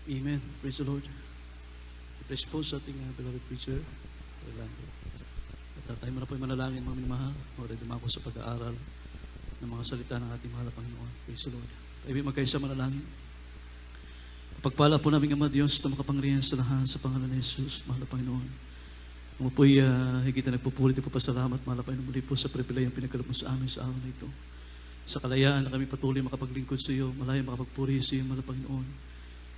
Amen. Praise the Lord. Bless po sa ating beloved preacher, Orlando. At tayo muna po yung manalangin, mga minamahal. Already dumako sa pag-aaral ng mga salita ng ating mahal na Panginoon. Praise the Lord. Tayo magkaisa manalangin. Pagpala po namin, Ama Diyos, na makapangyarihan sa lahat sa pangalan ni Jesus, mahal na Panginoon. Mo po'y higit na nagpupulit po pasalamat, mahal na Panginoon, muli po sa pribilayang pinagkalap mo sa amin sa araw na ito. Sa kalayaan na kami patuloy makapaglingkod sa iyo, malayang makapagpuri sa iyo, mahal na Panginoon.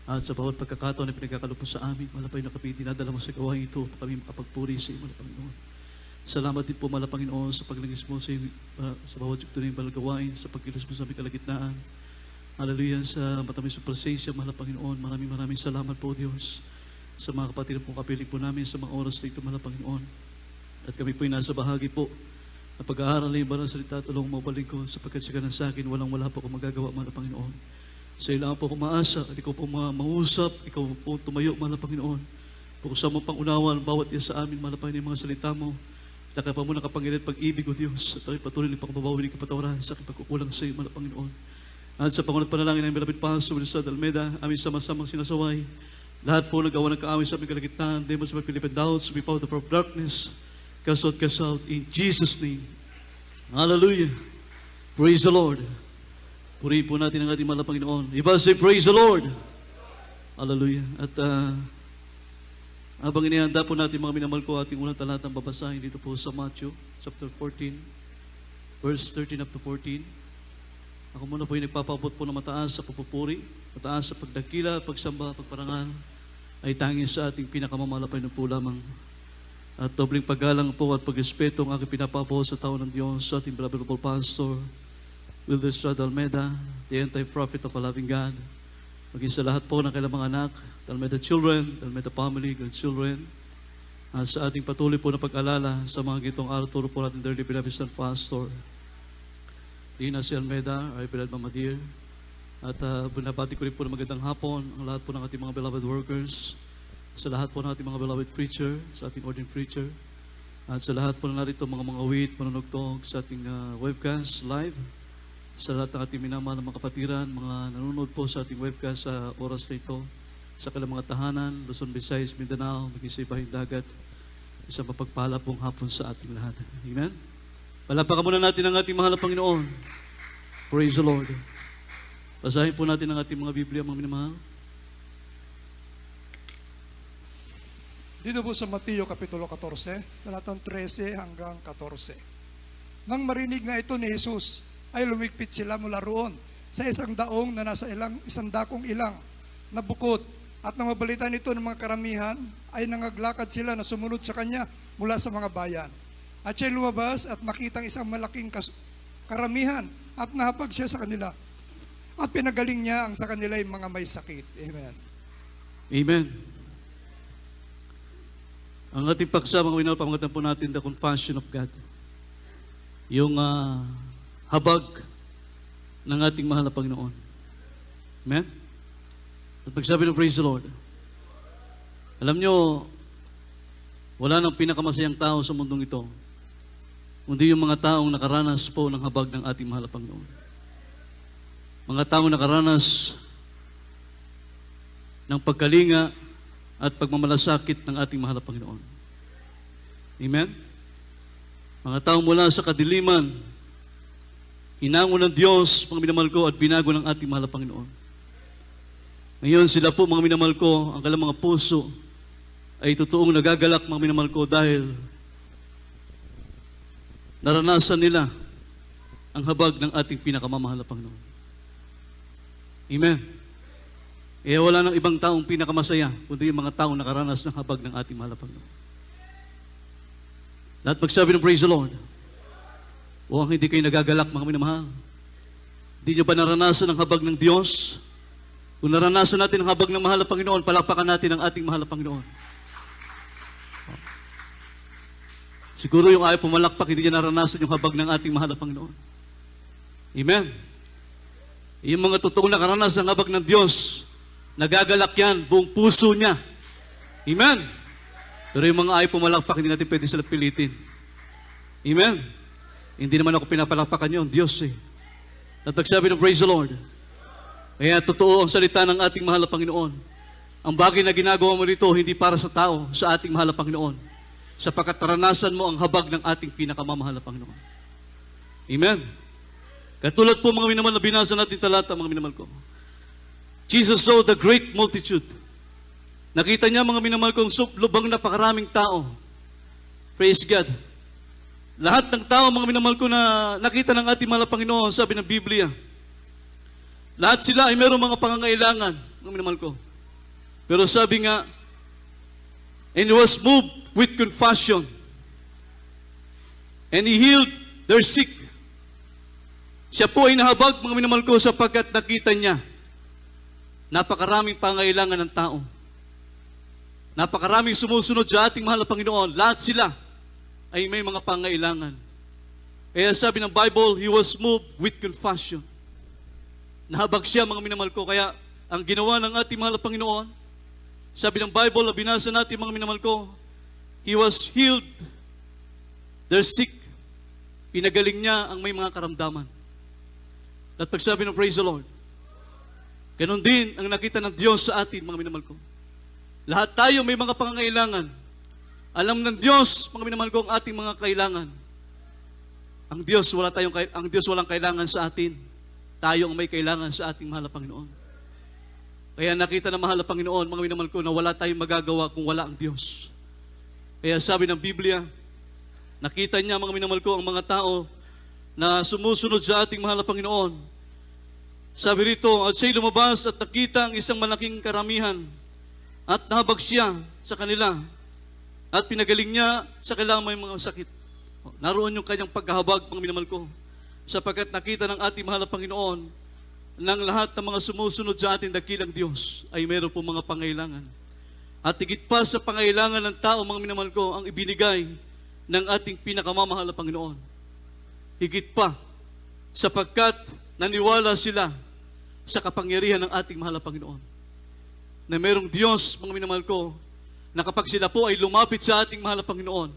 At sa bawat pagkakataon na pinagkakalap mo sa amin, mahal na Panginoon, kapag dinadala mo sa gawain ito, kami makapagpuri sa iyo, mahal na Panginoon. Salamat din po, mahal na Panginoon, sa paglingis mo sa bawat yugto ng gawain, sa pagkilos mo sa aming kalagitnaan. Hallelujah, sa matamis mo presensya, mahal na Panginoon. Maraming salamat po, Diyos, sa mga kapatid po kapiling po namin sa mga oras na ito, mahal na Panginoon. At kami po'y nasa bahagi po na pag-aaral na yung banal salita, tulong mo balingkod, sapagkat sa kanan sa akin, wala po akong magagawa, mahal na Panginoon. Sa iyo lang po akong maasa, at ikaw po mausap, ikaw po tumayo, mahal na Panginoon. Buksan mo pang unawan, bawat isa sa amin, mahal na Panginoon, yung mga salita mo. Laka pa mo ng kapangyarihan at pag-ibig, O Diyos, at tayo patuloy ng pagbabawi ng kapatawaran sa aking pagkukulang sa iyo, mahal na Panginoon. At sa pangunat panalangin ng beloved Pastor Wilson Almeida, aming sama-samang sinasaway, lahat po nagawa ng kaaway sa aming kalagitnaan, demons of Philippine doubts, we power the power of darkness, cast out, in Jesus' name. Hallelujah. Praise the Lord. Purihin po natin ang ating mahal na Panginoon. Iba say, praise the Lord. Hallelujah. At habang inihanda po natin mga minamahal ko, ating unang talatang babasahin dito po sa Matthew, chapter 14, verse 13 up to 14. Ako muna po yung nagpapabot po na mataas sa pupupuri, mataas sa pagdakila, pagsamba, pagparangal, ay tanging sa ating pinakamamahal na po lamang. At dobling paggalang po at pag-respeto ang aking pinapabaw sa tao ng Diyos, sa ating beloved Pastor Wilder Estrada Almeida, the anti-prophet of a loving God, maging sa lahat po ng kailang mga anak, the Almeida children, the Almeida family, grandchildren, at sa ating patuloy po na pag-alala sa mga gitong araw, turo po natin dearly beloved son Pastor Dina C. Almeida, our beloved Mama Dear. At binabati ko rin po na magandang hapon ang lahat po ng ating mga beloved workers, sa lahat po ng ating mga beloved preacher, sa ating ordained preacher, at sa lahat po na narito mga wit, manunugtog sa ating webcast live, sa lahat ng ating minamahal ng mga kapatiran, mga nanonood po sa ating webcast sa oras na ito, sa kailang mga tahanan, Luzon, Visayas, Mindanao, maging sa ibahing dagat, isang mapagpala pong hapon sa ating lahat. Amen? Palapakan muna natin ang ating mahal na Panginoon. Praise the Lord. Basahin po natin ang ating mga Biblia, mga minamahal. Dito po sa Mateo Kapitulo 14, talatang 13 hanggang 14. Nang marinig nga ito ni Jesus, ay lumigpit sila mula roon sa isang daong na nasa isang dakong ilang na bukod. At nang mabalitan ito ng mga karamihan, ay nangaglakad sila na sumunod sa kanya mula sa mga bayan. At siya'y lumabas at makitang isang malaking karamihan at nahapag siya sa kanila. At pinagaling niya ang sa kanila yung mga may sakit. Amen. Amen. Ang ating paksa, mga winal, pamagatan po natin the confession of God. Yung habag ng ating mahal na Panginoon. Amen? At pagsabi ng praise the Lord. Alam nyo, wala nang pinakamasayang tao sa mundong ito, kundi yung mga taong nakaranas po ng habag ng ating mahal na Panginoon. Mga taong nakaranas ng pagkalinga at pagmamalasakit ng ating mahal na Panginoon. Amen? Mga taong mula sa kadiliman, hinango ng Diyos, mga minamahal ko, at binago ng ating mahal na Panginoon. Ngayon sila po, mga minamahal ko, ang kanilang mga puso ay totoong nagagalak, mga minamahal ko, dahil naranasan nila ang habag ng ating pinakamamahal na Panginoon. Amen. Kaya wala nang ibang taong pinakamasaya, kundi yung mga taong nakaranas ng habag ng ating mahal na Panginoon. Lahat magsabi ng praise the Lord. O ang hindi kayo nagagalak, mga minamahal. Hindi nyo ba naranasan ang habag ng Diyos? Kung naranasan natin ang habag ng mahal na Panginoon, palakpakan natin ang ating mahal na Panginoon. Siguro yung ayaw pumalakpak, hindi niya naranasan yung habag ng ating mahal na Panginoon. Amen. Yung mga totoong nakaranas ng habag ng Diyos, nagagalak yan, buong puso niya. Amen. Pero yung mga ayaw pumalakpak, hindi natin pwede sila pilitin. Amen. Hindi naman ako pinapalakpakan yun, Diyos eh. At nagsabi ng praise the Lord. Kaya totoo ang salita ng ating mahal na Panginoon. Ang bagay na ginagawa mo rito, hindi para sa tao, sa ating mahal na Panginoon. Sapagkat naranasan mo ang habag ng ating pinakamamahal na Panginoon. Amen. Katulad po mga minamahal na binasa natin talata, mga minamahal ko. Jesus saw the great multitude. Nakita niya mga minamahal kong lubang napakaraming tao. Praise God. Lahat ng tao, mga minamahal ko, na nakita ng ating mahal na Panginoon, sabi ng Biblia, lahat sila ay mayroong mga pangangailangan, mga minamahal ko. Pero sabi nga, and he was moved with compassion, and he healed their sick. Siya po ay nahabag, mga minamahal ko, sapagkat nakita niya napakaraming pangangailangan ng tao. Napakaraming sumusunod sa ating mahal na Panginoon. Lahat sila ay may mga pangailangan. Kaya sabi ng Bible, he was moved with compassion. Nahabag siya, mga minamahal ko. Kaya ang ginawa ng ating mahal na Panginoon, sabi ng Bible, na binasa natin, mga minamahal ko, he was healed their sick. Pinagaling niya ang may mga karamdaman. At pagsabi ng praise the Lord, ganon din ang nakita ng Diyos sa atin, mga minamahal ko. Lahat tayo may mga pangangailangan. Alam ng Diyos, mga minamahal ko, ang ating mga kailangan. Ang Diyos walang kailangan sa atin. Tayo ang may kailangan sa ating mahal na Panginoon. Kaya nakita ng mahal na Panginoon, mga minamahal ko, na wala tayong magagawa kung wala ang Diyos. Kaya sabi ng Biblia, nakita niya, mga minamahal ko, ang mga tao na sumusunod sa ating mahal na Panginoon. Sabi rito, at siya'y lumabas at nakita ang isang malaking karamihan at nahabag siya sa kanila. At pinagaling niya sa kailangan may mga sakit. Naroon yung kanyang pagkahabag, mga minamahal ko. Sapagkat nakita ng ating mahal na Panginoon ng lahat ng mga sumusunod sa ating dakilang Diyos ay meron po mga pangailangan. At higit pa sa pangailangan ng tao, mga minamahal ko, ang ibinigay ng ating pinakamamahal na Panginoon. Higit pa sapagkat naniwala sila sa kapangyarihan ng ating mahal na Panginoon. Na merong Diyos, mga minamahal ko, na kapag sila po ay lumapit sa ating mahal na Panginoon,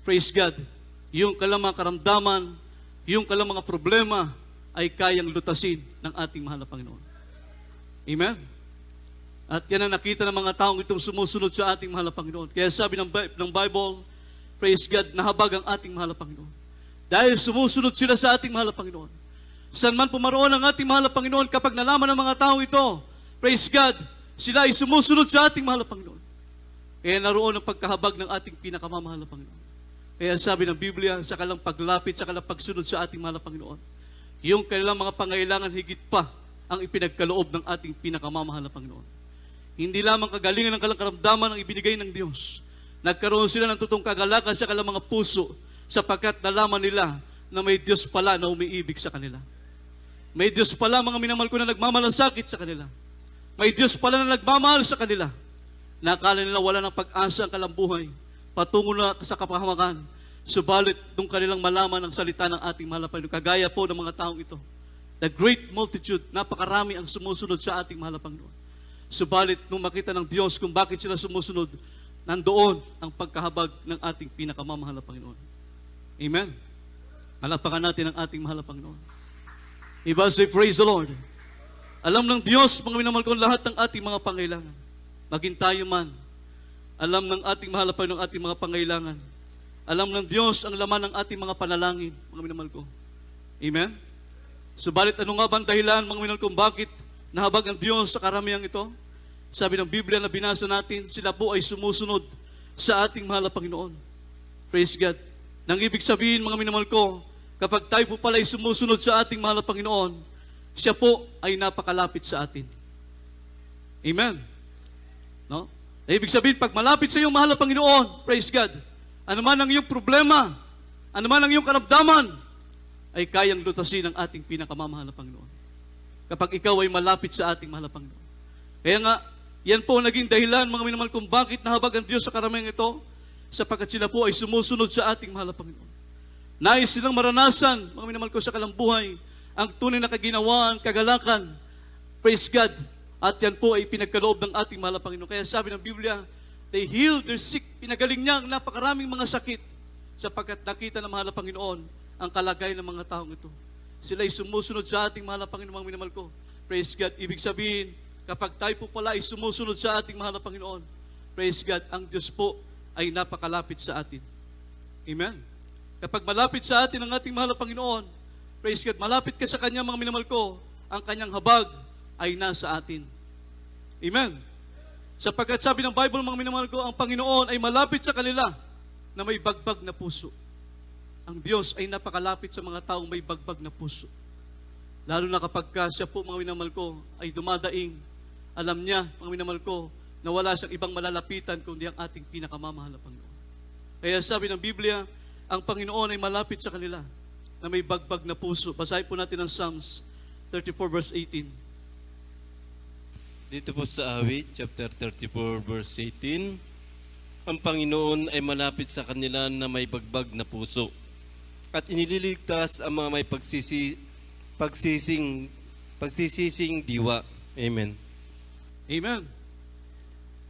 praise God, yung kalang mga karamdaman, yung kalang mga problema, ay kayang lutasin ng ating mahal na Panginoon. Amen? At yan ang nakita ng mga taong itong sumusunod sa ating mahal na Panginoon. Kaya sabi ng Bible, praise God, nahabag ang ating mahal na Panginoon. Dahil sumusunod sila sa ating mahal na Panginoon. Saan man pumaroon ang ating mahal na Panginoon, kapag nalaman ng mga taong ito, praise God, sila ay sumusunod sa ating mahal na Panginoon. Kaya naroon ang pagkahabag ng ating pinakamamahal na Panginoon. Kaya sabi ng Biblia, sa kalang paglapit, sa kalang pagsunod sa ating mahal na Panginoon, yung kailang mga pangailangan higit pa ang ipinagkaloob ng ating pinakamamahal na Panginoon. Hindi lamang kagalingan ng kalang karamdaman ang ibinigay ng Diyos. Nagkaroon sila ng totoong kagalakan sa kalang mga puso sapagkat nalaman nila na may Diyos pala na umiibig sa kanila. May Diyos pala, mga minamahal ko, na nagmamalasakit sa kanila. May Diyos pala na nagmamahal sa kanila. Nakala nila wala ng pag-asa ang kalambuhay, patungo na sa kapahamakan. Subalit, nung kanilang malaman ang salita ng ating mahal na Panginoon, kagaya po ng mga taong ito, the great multitude, napakarami ang sumusunod sa ating mahal na Panginoon. Subalit, nung makita ng Diyos kung bakit sila sumusunod, nandoon ang pagkahabag ng ating pinakamamahal na Panginoon. Amen? Alapakan natin ang ating mahal na Panginoon. Iba say, praise the Lord. Alam ng Diyos, mga minamahal ko, lahat ng ating mga pangailangan. Maging tayo man, alam ng ating mahal na Panginoon ang ating mga pangailangan. Alam ng Diyos ang laman ng ating mga panalangin, mga minamahal ko. Amen? Subalit, ano nga ba ang dahilan, mga minamahal ko, bakit nahabag ang Diyos sa karamihang ito? Sabi ng Biblia na binasa natin, sila po ay sumusunod sa ating mahal na Panginoon. Praise God. Nang ibig sabihin, mga minamahal ko, kapag tayo po pala ay sumusunod sa ating mahal na Panginoon, siya po ay napakalapit sa atin. Amen. No? Ibig sabihin, pag malapit sa iyong mahal na Panginoon, praise God, ano man ang iyong problema, ano man ang iyong karamdaman, ay kayang lutasin ng ating pinakamamahal na Panginoon. Kapag ikaw ay malapit sa ating mahal na Panginoon. Kaya nga, yan po naging dahilan, mga minamahal, kung bakit nahabag ang Diyos sa karamihang ito, sapagkat sila po ay sumusunod sa ating mahal na Panginoon. Nais silang maranasan, mga minamahal ko, sa kalambuhay, ang tunay na kaginawaan, kagalakan, praise God, at yan po ay pinagkaloob ng ating mahal na Panginoon. Kaya sabi ng Biblia, they healed their sick. Pinagaling niya ang napakaraming mga sakit sapagkat nakita ng mahal na Panginoon ang kalagayan ng mga taong ito. Sila ay sumusunod sa ating mahal na Panginoon, mga minamahal ko. Praise God. Ibig sabihin, kapag tayo po pala ay sumusunod sa ating mahal na Panginoon, praise God, ang Diyos po ay napakalapit sa atin. Amen? Kapag malapit sa atin ang ating mahal na Panginoon, praise God, malapit ka sa Kanya, mga minamahal ko, ang Kanyang habag ay nasa atin. Amen? Sapagkat sabi ng Bible, mga minamahal ko, ang Panginoon ay malapit sa kanila na may bagbag na puso. Ang Diyos ay napakalapit sa mga taong may bagbag na puso. Lalo na kapag siya po, mga minamahal ko, ay dumadaing, alam niya, mga minamahal ko, na wala siyang ibang malalapitan kundi ang ating pinakamamahal na Panginoon. Kaya sabi ng Biblia, ang Panginoon ay malapit sa kanila na may bagbag na puso. Basahin po natin ang Psalms 34 verse 18. Dito po sa awit, chapter 34, verse 18, ang Panginoon ay malapit sa kanila na may bagbag na puso at inililigtas ang mga may pagsisising diwa. Amen. Amen.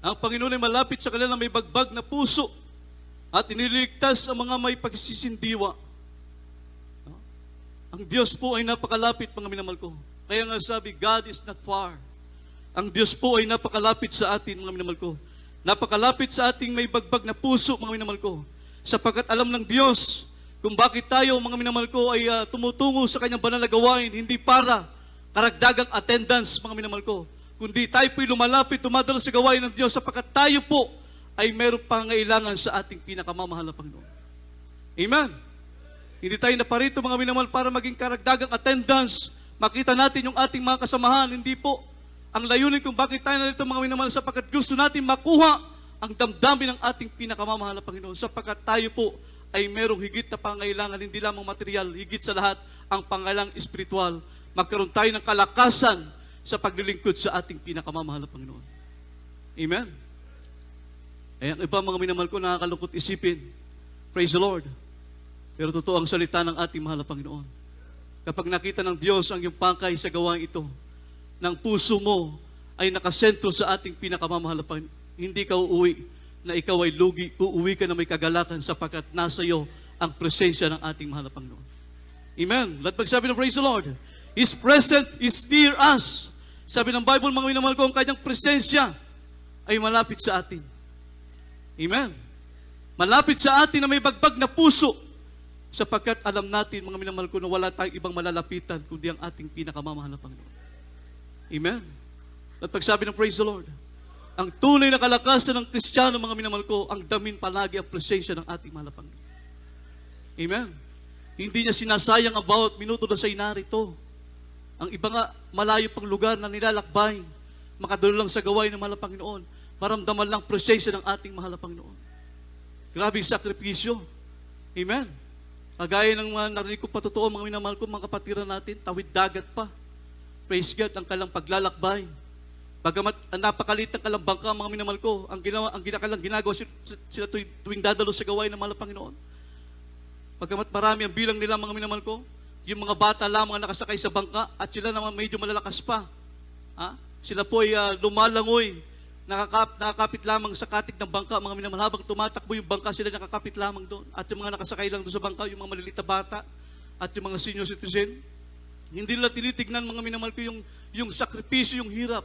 Ang Panginoon ay malapit sa kanila na may bagbag na puso at iniligtas ang mga may pagsisindiwa. Ang Diyos po ay napakalapit, mga minamahal ko. Kaya nga sabi, God is not far. Ang Diyos po ay napakalapit sa atin, mga minamahal ko. Napakalapit sa ating may bagbag na puso, mga minamahal ko. Sapagkat alam ng Diyos kung bakit tayo, mga minamahal ko, ay tumutungo sa Kanyang banal na gawain, hindi para karagdagang attendance, mga minamahal ko, kundi tayo po'y lumalapit, tumadalo sa gawain ng Diyos sapagkat tayo po ay meron pangailangan sa ating pinakamamahal na Panginoon. Amen? Hindi tayo naparito, mga minamahal, para maging karagdagang attendance, makita natin yung ating mga kasamahan, hindi po. Ang layunin kung bakit tayo narito, mga minamahal, sapagkat gusto natin makuha ang damdamin ng ating pinakamamahal na Panginoon sapagkat tayo po ay merong higit na pangailangan, hindi lamang material, higit sa lahat ang pangailangan espiritual. Magkaroon tayo ng kalakasan sa paglilingkod sa ating pinakamamahal na Panginoon. Amen? Ay, ang iba, mga minamahal ko, nakakalungkot isipin. Praise the Lord. Pero totoo ang salita ng ating mahal na Panginoon. Kapag nakita ng Diyos ang iyong pangkay sa gawain ito, ng puso mo ay nakasentro sa ating pinakamamahal na Panginoon, hindi ka uuwi na ikaw ay lugi, uuwi ka na may kagalakan sapagkat nasa iyo ang presensya ng ating mahal na Panginoon. Amen. Let magsabi ng praise the Lord. His presence is near us. Sabi ng Bible, mga minamahal ko, ang kanyang presensya ay malapit sa atin. Amen. Malapit sa atin na may bagbag na puso sapagkat alam natin, mga minamahal ko, na wala tayong ibang malalapitan kundi ang ating pinakamamahal na Panginoon. Amen. At pagsabi ng praise the Lord, ang tunay na kalakasan ng Kristiyano, mga minamahal ko, ang damin palagi ang presensya ng ating mahal na Panginoon. Amen. Hindi niya sinasayang ang bawat minuto na siya narito. Ang iba nga, malayo pang lugar na nilalakbay, makadalo lang sa gawain ng mahal na Panginoon, maramdaman lang presensya ng ating mahal na Panginoon. Grabe yung sakripisyo. Amen. Kagaya ng narinig ko patotoo, mga minamahal ko, mga kapatiran natin, tawid dagat pa. Praise God, ang kalang paglalakbay. Bagamat ang napakalit ng kalang bangka, mga minamahal ko, ang ginagawa sila tuwing dadalo sa gawain ng mahal na Panginoon. Bagamat marami ang bilang nila, mga minamahal ko, yung mga bata lamang ang nakasakay sa bangka at sila naman medyo malalakas pa. Sila po ay lumalangoy, nakakapit lamang sa katig ng bangka, mga minamahal. Habang tumatakbo yung bangka, sila nakakapit lamang doon. At yung mga nakasakay lang doon sa bangka, yung mga maliliit na bata at yung mga senior citizen, hindi nila tinitignan, mga minamahal ko, yung sakripisyo, yung hirap.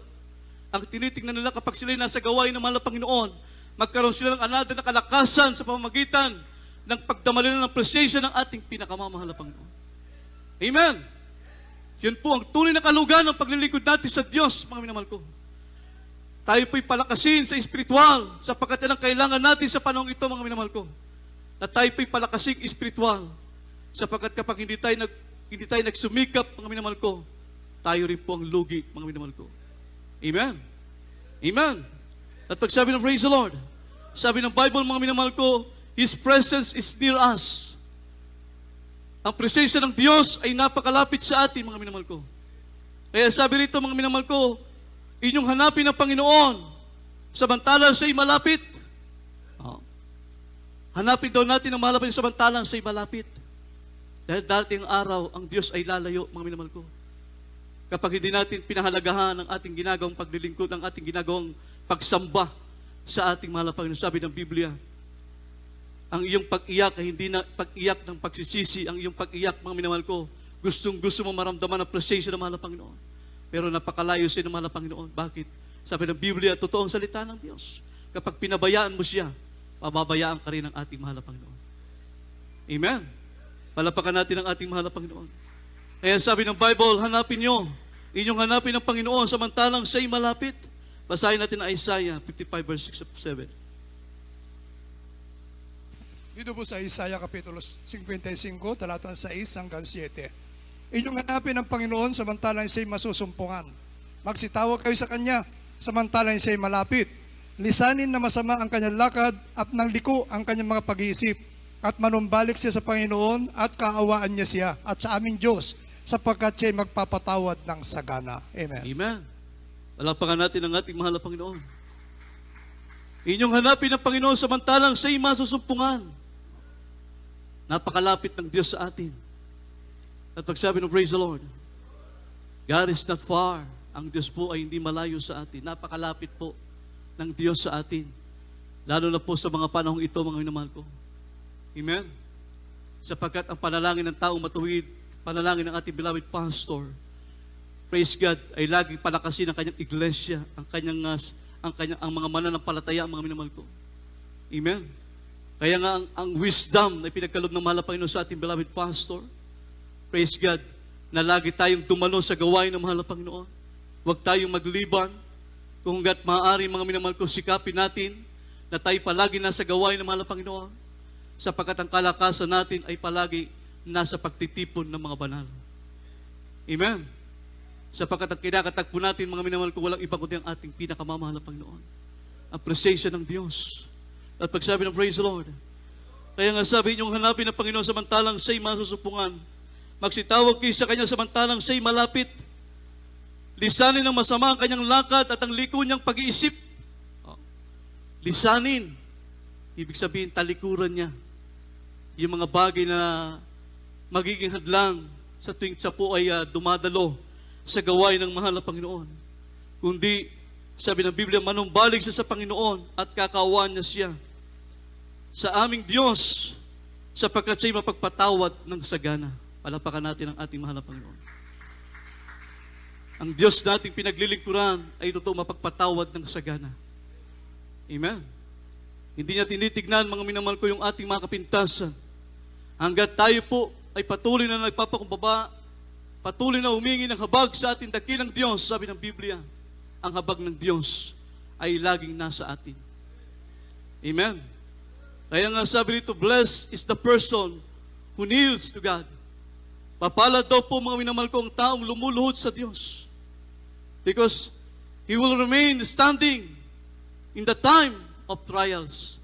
Ang tinitignan nila kapag sila nasa gawain ng mahal na Panginoon, magkaroon sila ng another na kalakasan sa pamamagitan ng pagdamali ng presensya ng ating pinakamamahal na Panginoon. Amen! Yun po ang tunay na kalugan ng paglilingkod natin sa Diyos, mga minamahal ko. Tayo po'y palakasin sa espiritual sapagkat yan ang kailangan natin sa panahon ito, mga minamahal ko. Na tayo po'y palakasin espiritual sapagkat kapag hindi tayo nagsumikap, mga minamahal ko, tayo rin po ang lugi, mga minamahal ko. Amen. Amen. At pag sabi ng praise the Lord, sabi ng Bible, mga minamahal ko, His presence is near us. Ang presensya ng Diyos ay napakalapit sa atin, mga minamahal ko. Kaya sabi rito, mga minamahal ko, inyong hanapin ang Panginoon, samantalang siya'y malapit. Hanapin daw natin ang malapit samantalang siya'y malapit. Dahil dating araw, ang Diyos ay lalayo, mga minamahal ko. Kapag hindi natin pinahalagahan ang ating ginagawang paglilingkod, ang ating ginagawang pagsamba sa ating mahal na Panginoon. Sabi ng Biblia, ang iyong pag-iyak ay hindi na pag-iyak ng pagsisisi, ang iyong pag-iyak, mga minamahal ko, gustong-gusto mo maramdaman ang presensya ng mahal na Panginoon. Pero napakalayo siya ng mahal na Panginoon. Bakit? Sabi ng Biblia, totoong salita ng Diyos. Kapag pinabayaan mo siya, pababayaan ka rin ng ating mahal na Panginoon. Amen. Palapakan natin ang ating mahal na Panginoon. Kaya sabi ng Bible, hanapin nyo. Inyong hanapin ang Panginoon samantalang siya'y malapit. Basahin natin ang Isaiah 55 verse 6 to 7. Dito po sa Isaiah Kapitulo 55, talata 6 hanggang 7. Inyong hanapin ang Panginoon samantalang siya'y masusumpungan. Magsitawag kayo sa Kanya samantalang siya'y malapit. Lisanin na masama ang kanyang lakad at nang liko ang kanyang mga pag-iisip. At manumbalik siya sa Panginoon at kaawaan niya siya at sa aming Diyos sapagkat siya'y magpapatawad ng sagana. Amen. Amen. Palapakan natin ang ating mahal na Panginoon. Inyong hanapin ang Panginoon samantalang siya'y masusumpungan. Napakalapit ng Diyos sa atin. At pagsabi ng praise the Lord, God is not far. Ang Diyos po ay hindi malayo sa atin. Napakalapit po ng Diyos sa atin. Lalo na po sa mga panahong ito, mga minamahal ko. Amen? Sapagkat ang panalangin ng taong matuwid, panalangin ng ating beloved pastor, praise God, ay laging palakasin ang kanyang iglesia, ang mga mananampalataya, ang mga minamahal ko. Amen? Kaya nga ang wisdom na pinagkaloob ng mahal na Panginoon sa ating beloved pastor, praise God, na lagi tayong dumalo sa gawain ng mahal na Panginoon. Huwag tayong magliban. Kung hanggat maaari, mga minamahal ko, sikapin natin na tayo palagi nasa gawain ng mahal na Panginoon, sapagkat ang kalakasan natin ay palagi nasa pagtitipon ng mga banal. Amen. Sapagkat ang kinakatagpo natin, mga minamahal ko, walang iba kundi ang ating pinakamamahal na Panginoon. Ang presensya ng Diyos. At pagsabi ng praise the Lord. Kaya nga sabi ninyong hanapin ng Panginoon samantalang siya'y masusupungan. Magsitawag kayo sa Kanya samantalang siya'y malapit. Lisanin ng masama ang kanyang lakad at ang liko niyang pag-iisip. Lisanin. Ibig sabihin, talikuran niya. Yung mga bagay na magiging hadlang sa tuwing siya po ay dumadalo sa gawain ng mahal na Panginoon. Kundi, sabi ng Biblia, manumbalik siya sa Panginoon at kakawaan niya siya sa aming Diyos sapagkat siya'y mapagpatawad ng sagana. Palapakan natin ang ating mahal na Panginoon. Ang Diyos nating pinaglilingkuran ay totoo mapagpatawad ng sagana. Amen. Hindi niya tinitignan, mga minamahal ko, yung ating mga kapintasan. Hanggat tayo po ay patuloy na nagpapakumbaba, patuloy na humingi ng habag sa ating dakilang Diyos, sabi ng Biblia, ang habag ng Diyos ay laging nasa atin. Amen. Kaya nga sabi rito, blessed is the person who kneels to God. Papalad daw po, mga minamahal ko, ang taong lumuluhod sa Diyos. Because he will remain standing in the time of trials.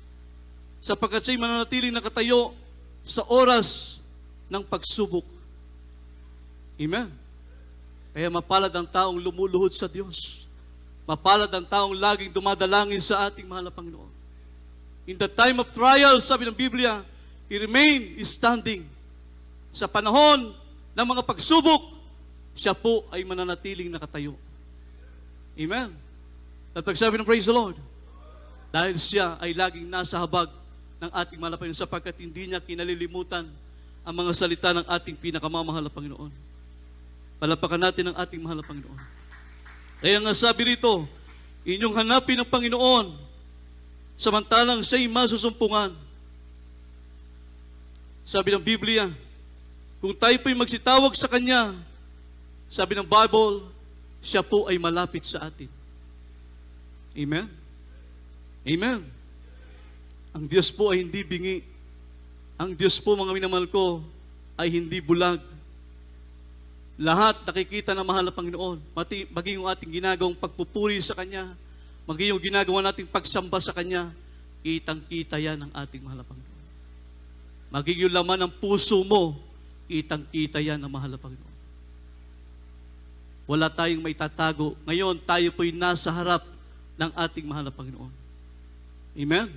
Sapagkat siya'y mananatiling nakatayo sa oras ng pagsubok. Amen. Kaya mapalad ang taong lumuluhod sa Diyos. Mapalad ang taong laging dumadalangin sa ating mahal na Panginoon. In the time of trial, sabi ng Biblia, he remained standing. Sa panahon ng mga pagsubok, siya po ay mananatiling nakatayo. Amen. At pagsabi ng praise the Lord, dahil siya ay laging nasa habag ng ating mahal na Panginoon sapagkat hindi niya kinalilimutan ang mga salita ng ating pinakamamahal na Panginoon. Palapakan natin ang ating mahal na Panginoon. Kaya nga sabi rito, inyong hanapin ang Panginoon samantalang siya'y masusumpungan. Sabi ng Biblia, kung tayo po'y magsitawag sa Kanya, sabi ng Bible, siya po ay malapit sa atin. Amen? Amen. Ang Diyos po ay hindi bingi. Ang Diyos po, mga minamahal ko, ay hindi bulag. Lahat nakikita ng mahal na Panginoon. Maging yung ating ginagawang pagpupuri sa Kanya, maging yung ginagawa nating pagsamba sa Kanya, kitang-kita yan ng ating mahal na Panginoon. Maging yung laman ng puso mo, kitang-kita yan ng mahal na Panginoon. Wala tayong may tatago. Ngayon, tayo po'y nasa harap ng ating mahal na Panginoon. Amen?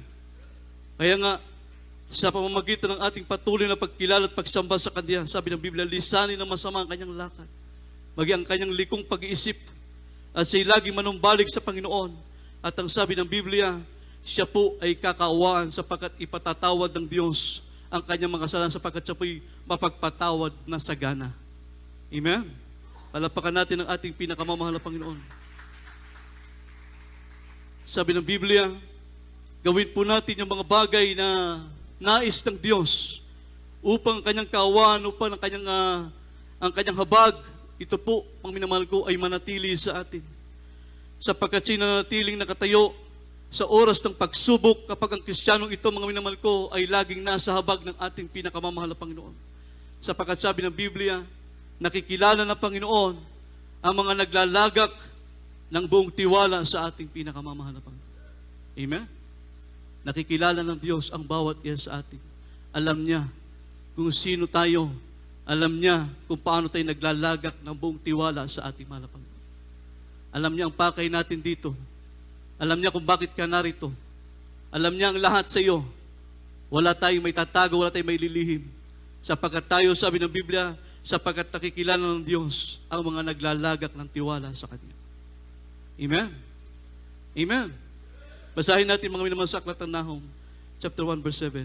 Kaya nga, sa pamamagitan ng ating patuloy na pagkilala at pagsamba sa Kanya, sabi ng Biblia, lisanin ng masama ang kanyang lakad, maging ang kanyang likong pag-iisip, at siya'y laging manumbalik sa Panginoon. At ang sabi ng Biblia, siya po ay kakaawaan sapagkat ipatatawad ng Diyos ang kanyang mga kasalanan sapagkat siya po'y mapagpatawad na sagana. Amen? Palapakan natin ang ating pinakamamahal na Panginoon. Sabi ng Biblia, gawin po natin yung mga bagay na nais ng Diyos upang ang kanyang kaawaan, upang ang kanyang habag, ito po, ang minamahal ko, ay manatili sa atin. Sapagkat sinanatiling nakatayo sa oras ng pagsubok kapag ang Kristiyanong ito, mga minamahal ko, ay laging nasa habag ng ating pinakamamahal na Panginoon. Sapagkat sabi ng Biblia, nakikilala ng Panginoon ang mga naglalagak ng buong tiwala sa ating pinakamamahal na Panginoon. Amen? Nakikilala ng Diyos ang bawat isa sa atin. Alam niya kung sino tayo. Alam niya kung paano tayo naglalagak ng buong tiwala sa ating mahal na Panginoon. Alam niya ang pakay natin dito. Alam niya kung bakit ka narito. Alam niya ang lahat sa iyo. Wala tayong may tatago, wala tayong may lilihim. Sapagkat tayo, sabi ng Biblia, sapagkat nakikilala ng Diyos ang mga naglalagak ng tiwala sa Kanya. Amen? Amen? Basahin natin mga minamahal sa aklat ng Nahum, chapter 1, verse 7.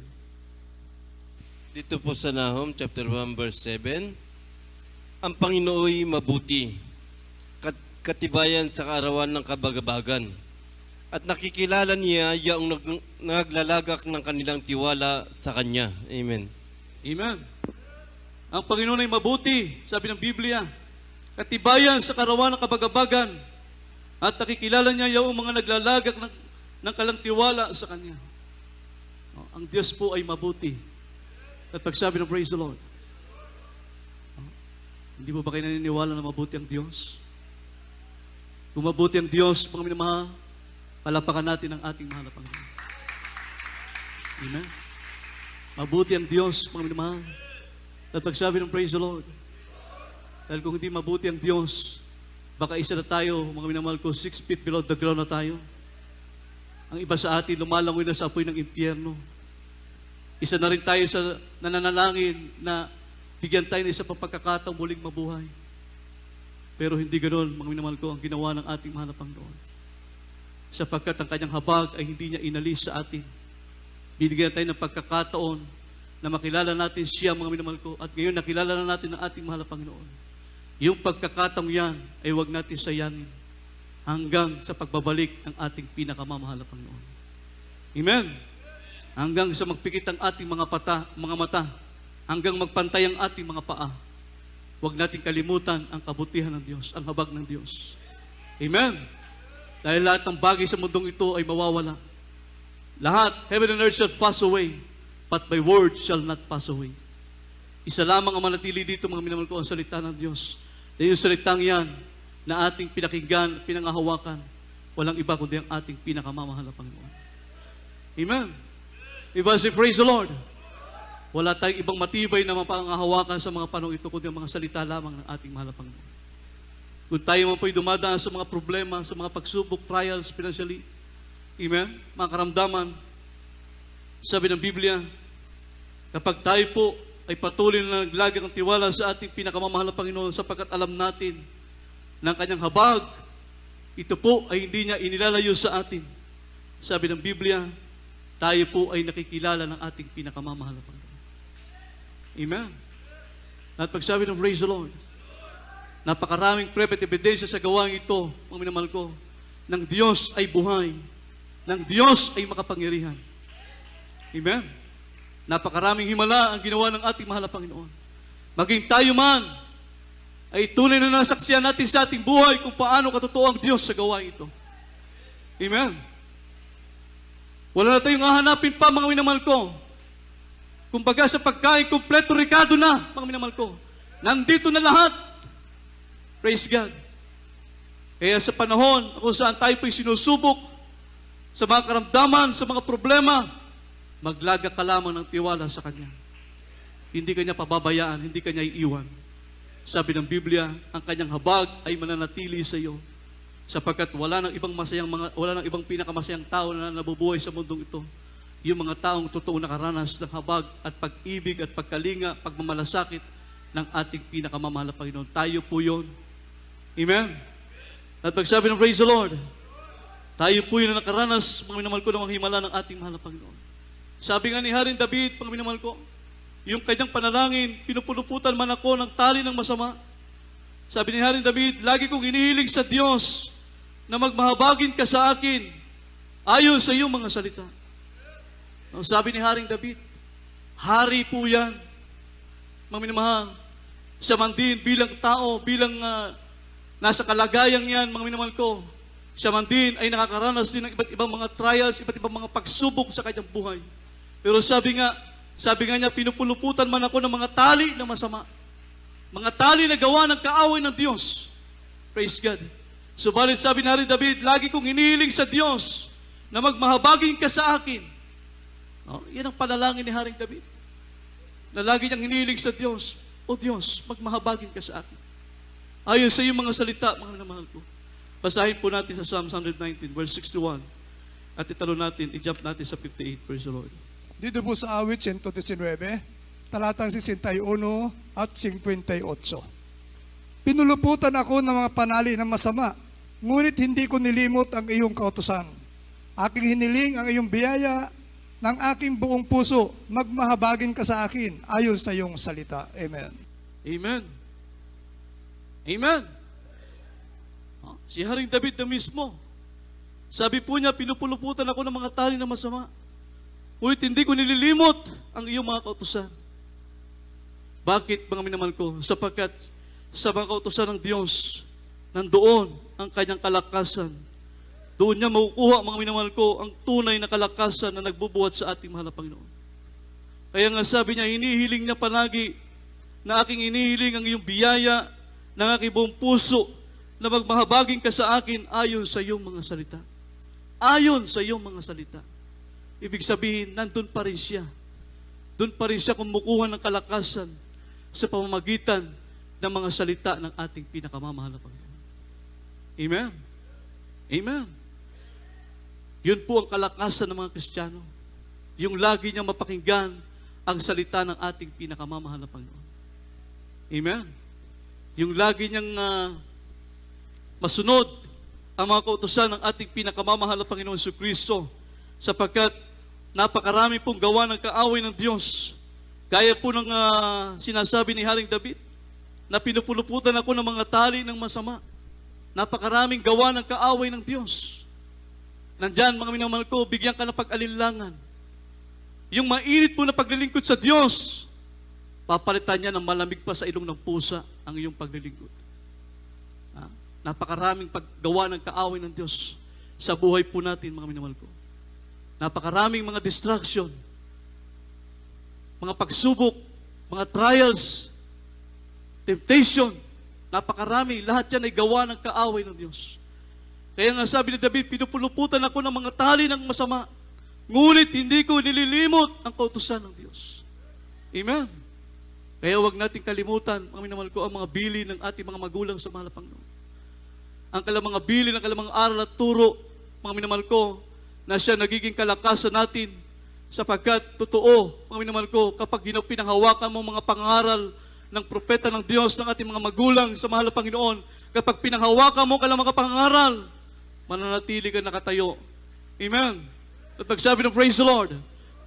Dito po sa Nahum, chapter 1, verse 7, ang Panginooy mabuti, katibayan sa kaarawan ng kabagabagan, at nakikilala niya yung naglalagak ng kanilang tiwala sa Kanya. Amen. Amen. Ang Panginoon ay mabuti, sabi ng Biblia, katibayan sa kaarawan ng kabagabagan, at nakikilala niya yung mga naglalagak ng kalang tiwala sa Kanya. Ang Diyos po ay mabuti. At pagsabi ng praise the Lord, hindi po ba kayo naniniwala na mabuti ang Diyos? Kung mabuti ang Diyos, mga minamahal, palapakan natin ang ating mahal na Panginoon. Amen? Mabuti ang Diyos, mga minamahal. At pagsabi ng praise the Lord, dahil kung hindi mabuti ang Diyos, baka isa na tayo, mga minamahal ko, 6 feet below the ground na tayo. Ang iba sa atin, lumalangoy na sa apoy ng impyerno. Isa na rin tayo sa nananalangin na bigyan tayo ng isa pang pagkakataong muling mabuhay. Pero hindi ganoon, mga minamahal ko, ang ginawa ng ating mahal na Panginoon. Sapagkat ang kanyang habag ay hindi niya inalis sa atin. Binigyan tayo ng pagkakataon na makilala natin siya, mga minamahal ko, at ngayon nakilala na natin ang ating mahal na Panginoon. Yung pagkakataong yan ay huwag natin sayangin hanggang sa pagbabalik ng ating pinakamamahal na Panginoon. Amen? Hanggang sa magpikit ang ating mga mata, hanggang magpantay ang ating mga paa. Huwag natin kalimutan ang kabutihan ng Diyos, ang habag ng Diyos. Amen? Dahil lahat ng bagay sa mundong ito ay mawawala. Lahat, heaven and earth shall pass away, but my word shall not pass away. Isa lamang ang manatili dito, mga minamahal ko, ang salita ng Diyos. Dahil yung salitang yan na ating pinakinggan, pinangahawakan, walang iba kundi ang ating pinakamamahal na Panginoon. Amen? Diba, say praise the Lord. Wala tayong ibang matibay na mapangahawakan sa mga panahon ito kundi ang mga salita lamang ng ating mahal na Panginoon. Kung tayo man po'y dumadaan sa mga problema, sa mga pagsubok, trials, financially, amen, mga karamdaman, sabi ng Biblia, kapag tayo po ay patuloy na naglagay ng tiwala sa ating pinakamamahal na Panginoon sapagkat alam natin na ang kanyang habag, ito po ay hindi niya inilalayo sa atin. Sabi ng Biblia, tayo po ay nakikilala ng ating pinakamamahal na Panginoon. Amen. At pagsabi ng praise the Lord, napakaraming private ebidensya sa gawain ito, mga minamahal ko, ng Diyos ay buhay, ng Diyos ay makapangyarihan. Amen. Napakaraming himala ang ginawa ng ating mahal na Panginoon. Maging tayo man, ay tunay na nasaksiyan natin sa ating buhay kung paano katotoo ang Diyos sa gawain ito. Amen. Wala na tayong hahanapin pa, mga minamahal ko. Kumbaga sa pagkain, kompleto rikado na, mga minamahal ko. Nandito na lahat. Praise God. Kaya sa panahon kung saan tayo po'y sinusubok, sa mga karamdaman, sa mga problema, maglaga ka lamang ng tiwala sa Kanya. Hindi Kanya pababayaan, hindi Kanya iiwan. Sabi ng Biblia, ang Kanyang habag ay mananatili sa iyo. Sapagkat wala nang ibang pinakamasayang tao na nabubuhay sa mundong ito. Yung mga taong totoo nakaranas ng habag at pag-ibig at pagkalinga, pagmamalasakit ng ating pinakamamahal na Panginoon. Tayo po yun. Amen? At pagsabi ng praise the Lord, tayo po yun na nakaranas, mga minamahal ko, ng mga himala ng ating mahal na Panginoon. Sabi nga ni Haring David, mga minamahal ko, yung kanyang panalangin, pinupuluputan man ako ng tali ng masama, Sabi ni Haring David, lagi kong inihiling sa Diyos na magmahabagin ka sa akin ayon sa iyong mga salita. Ang sabi ni Haring David, hari po yan, mga minamahal, siya man din bilang tao, bilang nasa kalagayang yan, mga minamahal ko, siya man din ay nakakaranas din ng iba't ibang mga trials, iba't ibang mga pagsubok sa kanyang buhay. Pero sabi nga niya, pinupuluputan man ako ng mga tali na masama. Mga tali na gawa ng kaaway ng Diyos. Praise God. Subalit sabi ni Haring David, lagi kong hinihiling sa Diyos na magmahabagin ka sa akin. Yan ang panalangin ni Haring David. Na lagi niyang hinihiling sa Diyos, O Diyos, magmahabagin ka sa akin. Ayon sa iyong mga salita, mga minamahal ko. Basahin po natin sa Psalm 119, verse 61. At italo natin, i-jump natin sa 58, praise the Lord. Dito po sa awit 119, talatang 61 at 58. Pinuluputan ako ng mga panali ng masama, ngunit hindi ko nilimot ang iyong kautusan. Aking hiniling ang iyong biyaya ng aking buong puso, magmahabagin ka sa akin ayon sa iyong salita. Amen. Amen. Amen. Si Haring David na mismo, sabi po niya, pinupuluputan ako ng mga tali na masama, ngunit hindi ko nililimot ang iyong mga kautusan. Bakit, mga minamahal ko? Sapagkat sa mga kautusan ng Diyos, nandoon ang kanyang kalakasan. Doon niya makukuha, mga minamahal ko, ang tunay na kalakasan na nagbubuhat sa ating mahal na Panginoon. Kaya nga sabi niya, hinihiling niya palagi na aking hinihiling ang iyong biyaya ng aking buong puso na magmahabagin ka sa akin ayon sa iyong mga salita. Ayon sa iyong mga salita. Ibig sabihin, nandun pa rin siya. Doon pa rin siya kumukuha ng kalakasan sa pamamagitan ng mga salita ng ating pinakamamahal na Panginoon. Amen? Amen. Yun po ang kalakasan ng mga Kristiyano. Yung lagi niyang mapakinggan ang salita ng ating pinakamamahal na Panginoon. Amen? Yung lagi niyang masunod ang mga kautusan ng ating pinakamamahal na Panginoon si Kristo, sapagkat napakarami pong gawa ng kaaway ng Diyos. Gaya po ng sinasabi ni Haring David, na pinupuluputan ako ng mga tali ng masama. Napakaraming gawa ng kaaway ng Diyos. Nandyan, mga minamahal ko, bigyan ka ng pag-alinlangan. Yung mainit po na paglilingkod sa Diyos, papalitan niya ng malamig pa sa ilong ng pusa ang iyong paglilingkod. Napakaraming paggawa ng kaaway ng Diyos sa buhay po natin, mga minamahal ko. Napakaraming mga distraction, mga pagsubok, mga trials, temptation, napakarami. Lahat yan ay gawa ng kaaway ng Diyos. Kaya nga sabi ni David, pinupuluputan ako ng mga tali ng masama, ngunit hindi ko nililimot ang kautusan ng Diyos. Amen. Kaya huwag natin kalimutan, mga minamahal ko, ang mga bili ng ating mga magulang sa mahal na Panginoon. Ang kailang mga bili, ang kailang mga aral at turo, mga minamahal ko, na siya nagiging kalakasan natin, sapagkat totoo, mga minamahal ko, kapag pinanghawakan mo mga pangaral ng propeta ng Diyos, ng ating mga magulang sa mahal na Panginoon, kapag pinanghawakan mo kailang mga pangaral, mananatili ka nakatayo. Amen. At pagsabi ng praise the Lord,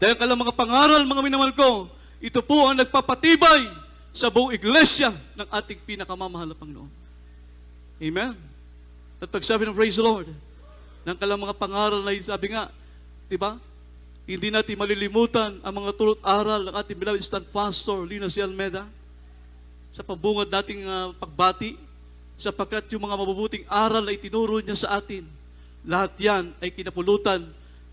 dahil kailang mga pangaral, mga minamahal ko, ito po ang nagpapatibay sa buong iglesia ng ating pinakamamahal na Panginoon. Amen. At pagsabi ng praise the Lord, ng kailang mga pangaral na sabi nga, di ba? Hindi natin malilimutan ang mga tulot aral ng ating beloved stand pastor, Lina C. Almeida, sa pambungad nating pagbati, sapagkat yung mga mabubuting aral na itinuro niya sa atin, lahat yan ay kinapulutan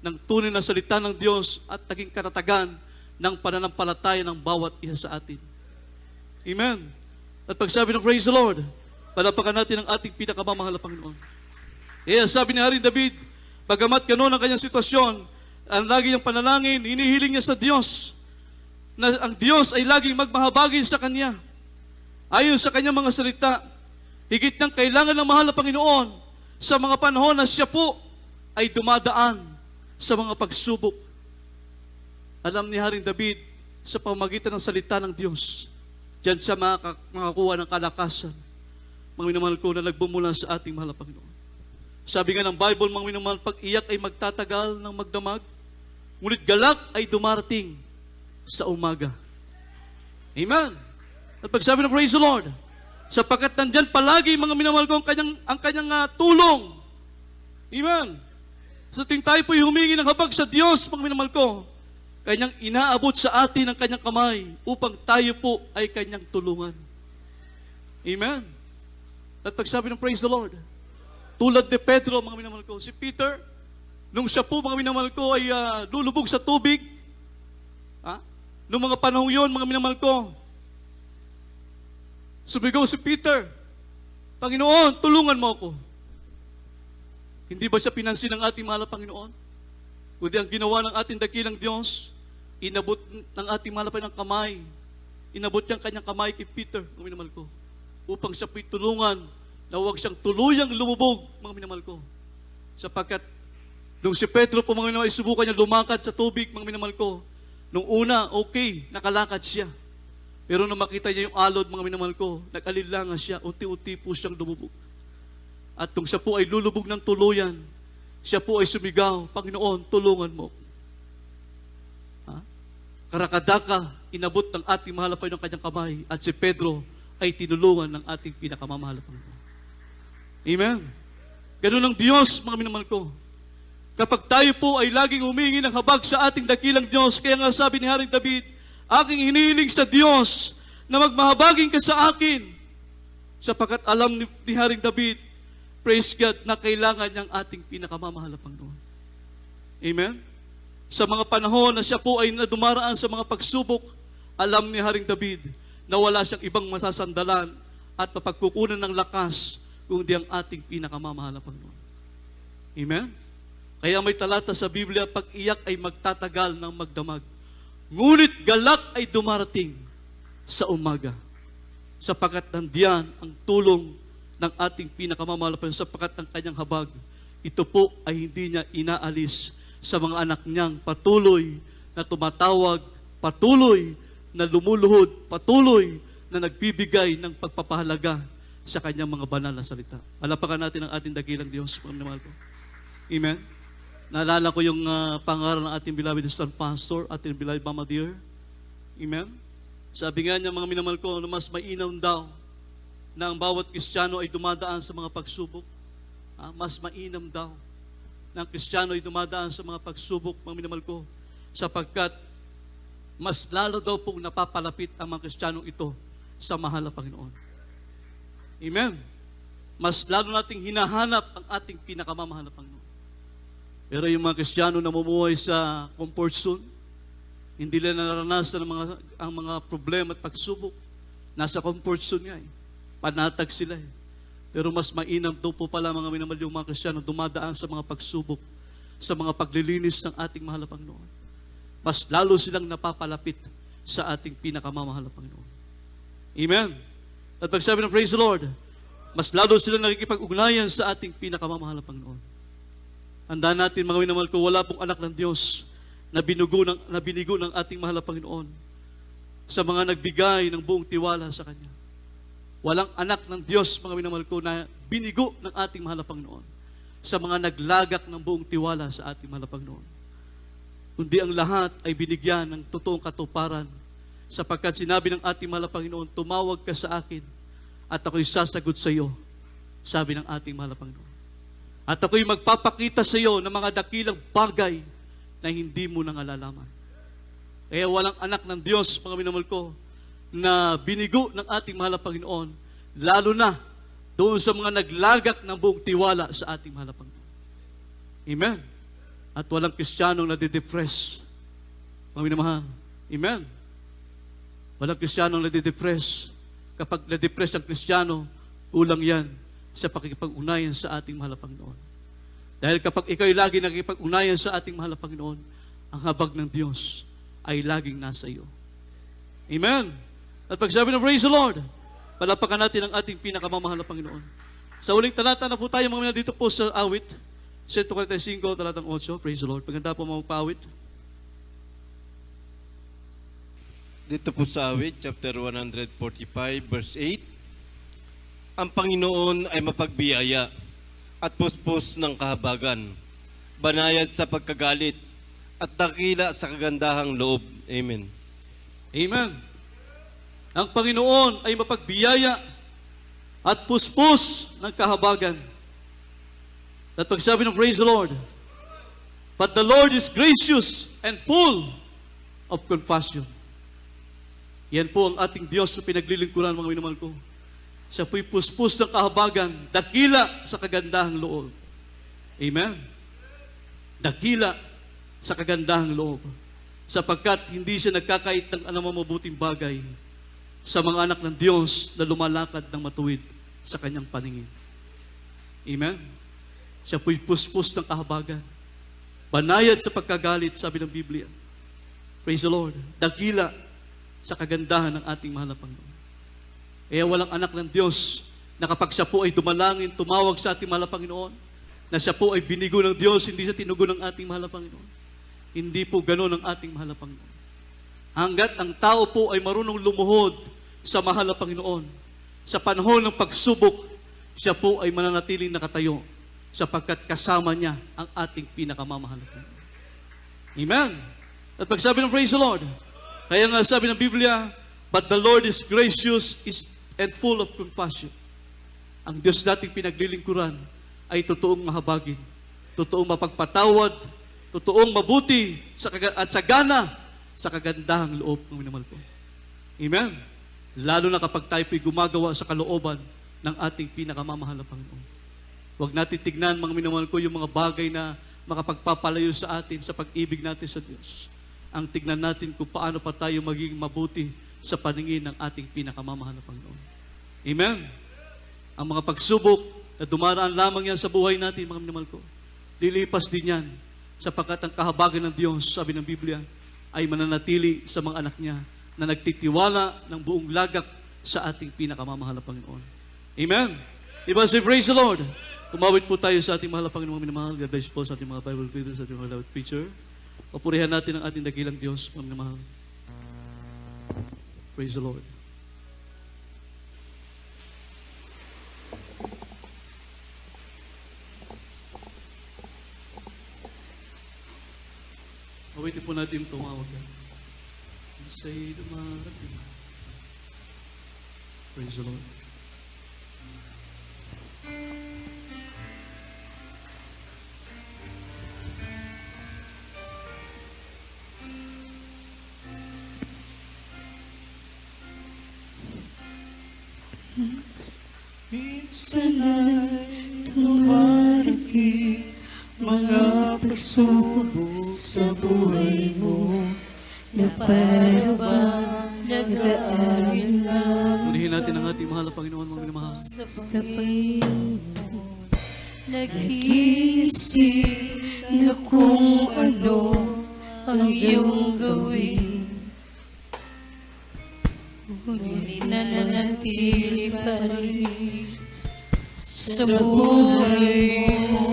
ng tunay na salita ng Diyos at naging katatagan ng pananampalataya ng bawat isa sa atin. Amen. At pagsabi ng praise the Lord, palapakan natin ang ating pinakamamahal na Panginoon. Kaya sabi ni Haring David, bagamat gano'n ang kanyang sitwasyon, ang lagi niyang panalangin, hinihiling niya sa Diyos, na ang Diyos ay laging magmahabagin sa Kanya. Ayon sa Kanyang mga salita, higit niyang kailangan ng mahal na Panginoon sa mga panahon na siya po ay dumadaan sa mga pagsubok. Alam ni Haring David, sa pamamagitan ng salita ng Diyos, diyan siya makakuha ng kalakasan, mga minamahal ko, na nagbumula sa ating mahal na Panginoon. Sabi nga ng Bible, mga minamahal, pag-iyak ay magtatagal ng magdamag, ngunit galak ay dumarating sa umaga. Amen. At pagsabi ng praise the Lord, Sapagkat nandyan palagi, mga minamahal ko, ang kanyang tulong. Amen. Sa tuwing tayo po'y humingi ng habag sa Diyos, mga minamahal ko, kanyang inaabot sa atin ang kanyang kamay upang tayo po ay kanyang tulungan. Amen. At pagsabi ng praise the Lord, tulad ni Pedro, mga minamahal ko, si Peter, nung siya po, mga minamahal ko, ay lulubog sa tubig, nung mga panahon yun, mga minamahal ko, sumigaw si Peter, Panginoon, tulungan mo ako. Hindi ba siya pinansin ng ating mahal na Panginoon? Kundi ang ginawa ng ating dakilang Diyos, inabot ng ating mahal na kamay, inabot niyang kanyang kamay kay Peter, mga minamahal ko, upang siya po'y tulungan na huwag siyang tuluyang lumubog, mga minamahal ko. Sapagkat nung si Pedro po, mga minamahal, subukan niya lumakad sa tubig, mga minamahal ko, nung una, okay, nakalakad siya. Pero nung makita niya yung alod, mga minamahal ko, nag-alilangan siya, unti-unti po siyang lumubog. At nung siya po ay lulubog ng tuluyan, siya po ay sumigaw, Panginoon, tulungan mo. Karakadaka, inabot ng ating mahal na ng kanyang kamay, at si Pedro ay tinulungan ng ating pinakamamahal na Panginoon. Amen. Ganun ang Diyos, mga minamahal ko. Kapag tayo po ay laging humingi ng habag sa ating dakilang Diyos, kaya nga sabi ni Haring David, aking hinihiling sa Diyos na magmahabagin ka sa akin. Sapagkat alam ni Haring David, praise God, na kailangan niyang ating pinakamamahal na Panginoon. Amen? Sa mga panahon na siya po ay nadumaraan sa mga pagsubok, alam ni Haring David na wala siyang ibang masasandalan at mapagkukunan ng lakas kundi ang ating pinakamamahal na Panginoon. Amen? Kaya may talata sa Biblia, pag-iyak ay magtatagal ng magdamag. Ngunit galak ay dumarating sa umaga. Sapagkat nandiyan ang tulong ng ating pinakamamahal na Panginoon, sapagkat ang kanyang habag, ito po ay hindi niya inaalis sa mga anak niyang patuloy na tumatawag, patuloy na lumuluhod, patuloy na nagbibigay ng pagpapahalaga sa kanyang mga banal na salita. Alapakan natin ang ating dakilang Diyos, mga minamahal ko. Amen. Naalala ko yung pangaral ng ating beloved Star Pastor, ating beloved Mama Dear. Amen. Sabi nga niya, mga minamahal ko, na mas mainam daw na ang bawat Kristiyano ay dumadaan sa mga pagsubok. Mas mainam daw na ang Kristiyano ay dumadaan sa mga pagsubok, mga minamahal ko, sapagkat mas lalo daw pong napapalapit ang mga Kristiyanong ito sa mahal na Panginoon. Amen. Mas lalo nating hinahanap ang ating pinakamamahal na Panginoon. Pero yung mga Kristiyano na namumuhay sa comfort zone, hindi nila naranasan ang mga problema at pagsubok. Nasa comfort zone nga eh. Panatag sila eh. Pero mas mainam daw po pala, mga minamahal, yung mga Kristiyano dumadaan sa mga pagsubok, sa mga paglilinis ng ating mahal na Panginoon. Mas lalo silang napapalapit sa ating pinakamamahal na Panginoon. Amen. At pagsabi ng praise the Lord, mas lalo silang nakikipag-ugnayan sa ating pinakamamahal na Panginoon. Handaan natin, mga minamahal ko, wala pong anak ng Diyos na binigo ng ating mahal na Panginoon sa mga nagbigay ng buong tiwala sa Kanya. Walang anak ng Diyos, mga minamahal ko, na binigo ng ating mahal na Panginoon sa mga naglagak ng buong tiwala sa ating mahal na Panginoon. Kundi ang lahat ay binigyan ng totoong katuparan, sapagkat sinabi ng ating mahal na Panginoon, tumawag ka sa akin at ako'y sasagot sa iyo, sabi ng ating mahal na Panginoon. At ako'y magpapakita sa iyo ng mga dakilang bagay na hindi mo nalalaman. Kaya walang anak ng Diyos, mga minamahal ko, na binigo ng ating mahal na Panginoon, lalo na doon sa mga naglagak ng buong tiwala sa ating mahal na Panginoon. Amen. At walang Kristiyanong nadidepress, mga minamahal. Amen. Walang Kristiyanong nadidepress. Kapag nadidepress ang Kristiyano, ulang yan sa pakikipag-unayan sa ating mahal na Panginoon. Dahil kapag ikaw'y lagi nakikipag-unayan sa ating mahal na Panginoon, ang habag ng Diyos ay laging nasa iyo. Amen. At pagsabi ng praise the Lord, palapakan natin ang ating pinakamamahal na Panginoon. Sa uling talata na po tayo, mga minamahal, dito po sa awit, 145, talatang 8, praise the Lord. Paganda po mga magpa-awit. Dito po sa awit, chapter 145, verse 8, ang Panginoon ay mapagbiyaya at puspos ng kahabagan, banayad sa pagkagalit, at dakila sa kagandahang loob. Amen. Amen. Ang Panginoon ay mapagbiyaya at puspos ng kahabagan. At pagsabi ng praise the Lord, but the Lord is gracious and full of compassion. Yan po ang ating Diyos sa pinaglilingkuran, mga minamahal ko. Siya po'y puspos ng kahabagan, dakila sa kagandahang loob. Amen? Dakila sa kagandahang loob. Sapagkat hindi siya nagkakait ng anumang mabuting bagay sa mga anak ng Diyos na lumalakad ng matuwid sa kanyang paningin. Amen? Siya po'y puspos ng kahabagan. Banayad sa pagkagalit, sabi ng Biblia. Praise the Lord. Dakila sa kagandahan ng ating mahal na Panginoon. Kaya walang anak ng Diyos na kapag siya po ay dumalangin, tumawag sa ating mahal na Panginoon, na siya po ay binigo ng Diyos, hindi siya tinugo ng ating mahal na Panginoon. Hindi po gano'n ang ating mahal na Panginoon. Hanggat ang tao po ay marunong lumuhod sa mahal na Panginoon, sa panahon ng pagsubok, siya po ay mananatiling nakatayo sapagkat kasama niya ang ating pinakamamahal na Panginoon. Amen. At pagsabi ng praise the Lord, kaya nga sabi ng Biblia, but the Lord is gracious and full of compassion. Ang Diyos nating pinaglilingkuran ay totoong mahabagin, totoong mapagpatawad, totoong mabuti at sagana sa kagandahang loob ng minamahal ko. Amen. Lalo na kapag tayo po'y gumagawa sa kalooban ng ating pinakamamahal na Panginoon. Huwag natin tignan, mga minamahal ko, yung mga bagay na makapagpapalayo sa atin sa pag-ibig natin sa Diyos. Ang tignan natin kung paano pa tayo maging mabuti sa paningin ng ating pinakamamahal na Panginoon. Amen? Ang mga pagsubok na dumaraan lamang yan sa buhay natin, mga minamahal ko, lilipas din yan sapagkat ang kahabagan ng Diyos, sabi ng Biblia, ay mananatili sa mga anak niya na nagtitiwala ng buong lagak sa ating pinakamamahal na Panginoon. Amen? Diba, say praise the Lord. Kumawit po tayo sa ating mahal na Panginoon, minamahal. God bless po sa ating mga Bible readers, sa ating mga Lord preacher. Papurihan natin ang ating dakilang Diyos, mga minamahal. Praise the Lord. Mawitin po natin tumawag. Say dumarating. Praise the Lord. Minsan ay dumarating mga pagsubok sa buhay mo na para bang nag-aalinlang Purihin natin ang ating mahal na Panginoon, mga minamahal. sa Panginoon. Nag-iisip na kung ano ang iyong gawin. Ngunit nananatili pa rin sa buhay mo.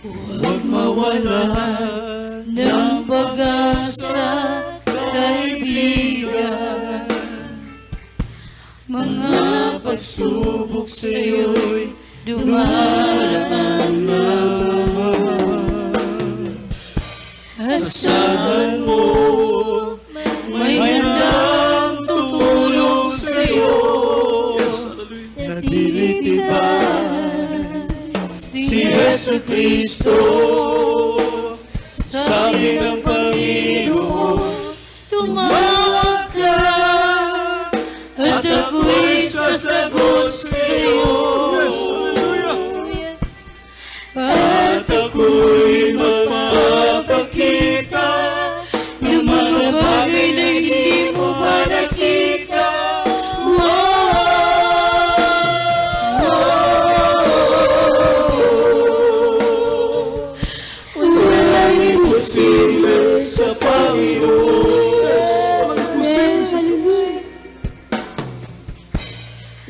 Huwag mawala ng pag-asa, kaibigan. Mga pagsubok sa'yo'y dumaraan naman. Asahan mo, may handang tutulong sa'yo. Natitibay si Jesucristo. Sabi ng Panginoon, tumawag ka at ako'y sasagot sa'yo. At ako'y magpapakita ng mga bagay na hindi mo pa nakita. Walang imposible sa Panginoon.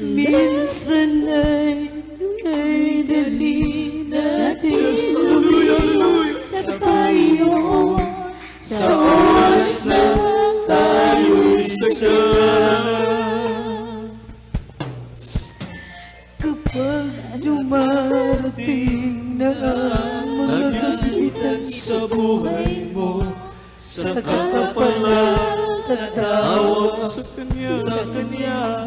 Minsan ay kay dali natin sa Panginoon sa oras na tayo'y sagad. Kapag dumarating na ang mga kagitan sa buhay mo, sa katapalan, Tawag sa Kanya.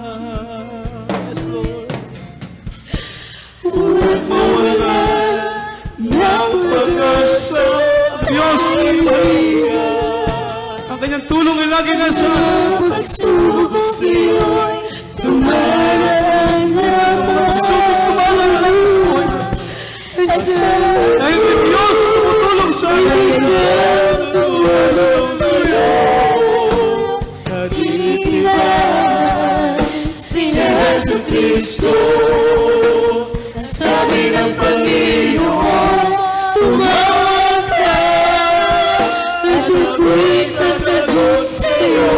Yes, Lord. Huwag mawala ng pag-asa, Diyos, ang Kanyang tulong ay lagi nasa pagsubok sa'yo'y dumaraan na. pagsubok tumalang dahil may Diyos na tumutulong sa akin. Si Jesucristo, sabi ng Panginoon, tumawag ka at ako'y sasagot sa'yo.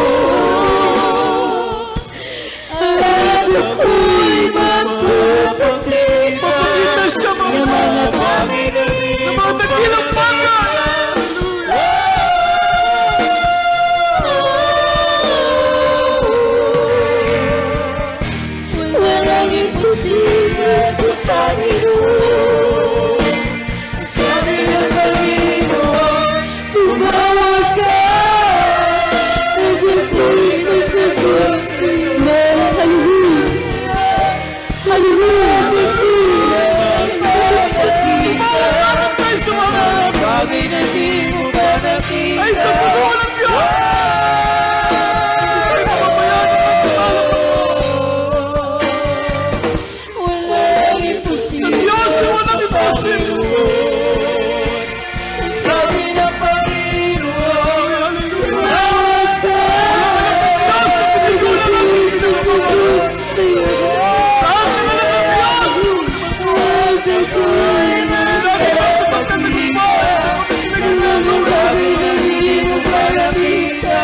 At ako'y magpapakita Papakita siya ng mga bagay na ng mga dakilang bagay. walang imposible sa Panginoon. Sabi ng Panginoon, tumawag ka at ako'y sasagot sa'yo. Hallelujah! Tumawag tayo sa mga Bagay na di mo pa nakita. ay tapunuan ng Diyos. Ay mamayan ang pagkakala mo. Walang Sa imposible Diyos ay walang imposible. Sabi ng Panginoon, tumawag ka Diyos ang pinigulan ng ako'y sasagot sa'yo. lahat ng alam ng Diyos. At ako'y Lagi lang sa pagtatagumpay sa mga sinagunan. mga bagay na hindi mo pa nakita.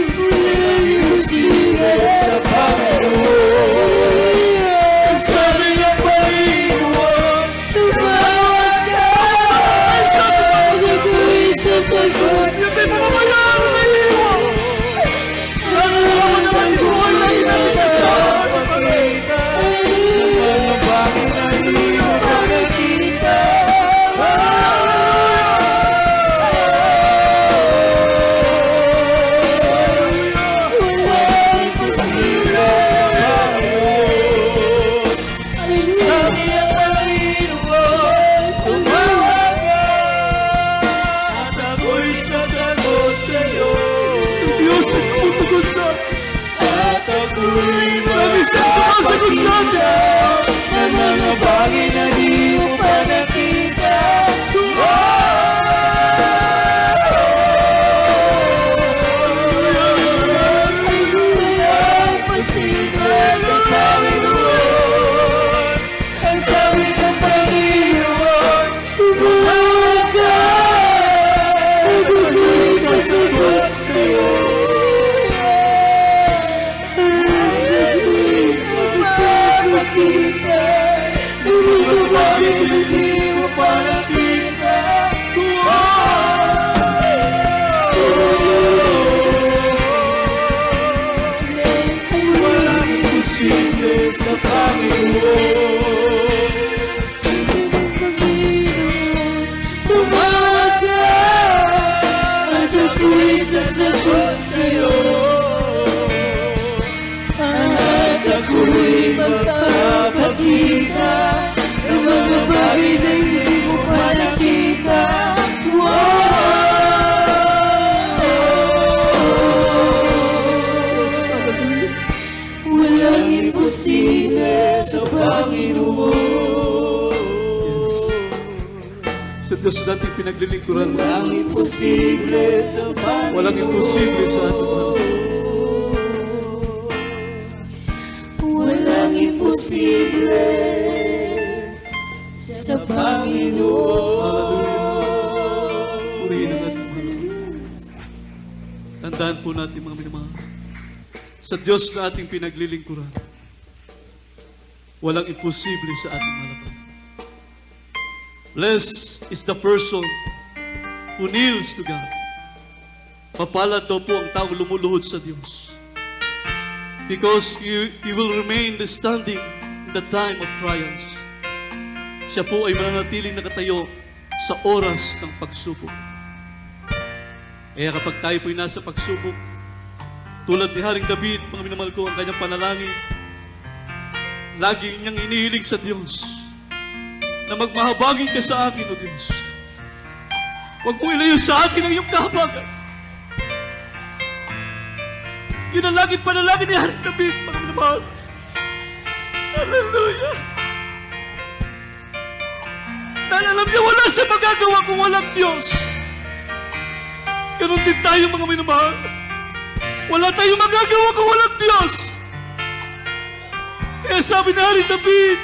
Walang imposible sa Panginoon. Sabi ng Panginoon, tumawag ka at ako'y sasagot Yung may mamamayaan na iniwan. Lalo naman naman buhay na inaligasama ng makita mga bagay na hindi mo pa nakita. Walang imposible sa Panginoon. Sabi ng Panginoon, tumawag ka at ako'y sasagot sa'yo. Diyos ay tumutugon sa akin. At ako'y Lagi siyang sumasagot sa akin. ng mga bagay na di mo pa nakita. Walang imposible sa Panginoon. Ang sabi ng Panginoon, tumawag ka at ako'y sasagot sa'yo. Magpapakita ng mga bagay na di mo pa nakita. Walang imposible sa Panginoon. Tumawag ka at ako'y sasagot sa'yo. At ako'y magpapakita ng mga bagay na di mo pa nakita. Walang imposible sa Panginoon. Sa Diyos nating pinaglilingkuran. Walang imposible sa Panginoon. Walang imposible sa ating mga. Walang imposible sa Panginoon. Purihin ang ating mga. Tandaan po natin mga minamahal. Sa Diyos na ating pinaglilingkuran, walang imposible sa ating harapan. Blessed is the person who kneels to God. Papalad daw po ang taong lumuluhod sa Diyos. Because you will remain standing in the time of trials. Siya po ay mananatiling nakatayo sa oras ng pagsubok. Kaya kapag tayo po'y nasa pagsubok, tulad ni Haring David, mga minamahal ko, ang kanyang panalangin, lagi niyang inihiling sa Diyos na magmahabagin ka sa akin, O Diyos. Huwag mo ilayo sa akin ang iyong kahabagan. Yun ang laging panalangin ni Haring David, mga minamahal. Hallelujah! Dahil alam niya, wala siya magagawa kung walang Diyos. Ganon din tayo, mga minamahal. Wala tayong magagawa kung walang Diyos. Kaya sabi na Haring David,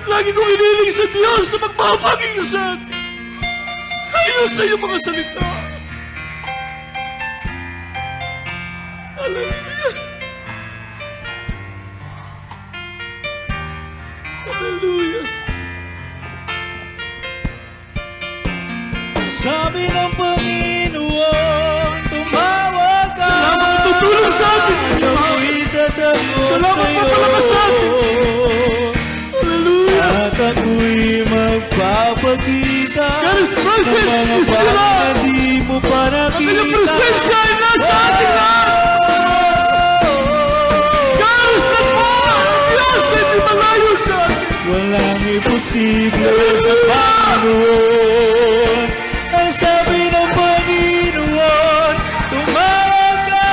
lagi kong inihiling sa Diyos na magpapaging ka sa akin. Ayos sa iyong mga salita. Hallelujah. Hallelujah. Sabi ng Panginoon, tumawag ka. Salamat at tutulong sa atin. Ako'y sasagot Salamat sa'yo. at palakas sa atin. Hallelujah. At ako'y magpapakita God is present ng mga is the bagay na Lord. di mo pa Ang nakita. kanyang presensya ay nasa atin lahat. God is the Lord. Ang Diyos ay di malayo sa atin. Walang imposible sa Panginoon. Ang sabi ng Panginoon, tumawag ka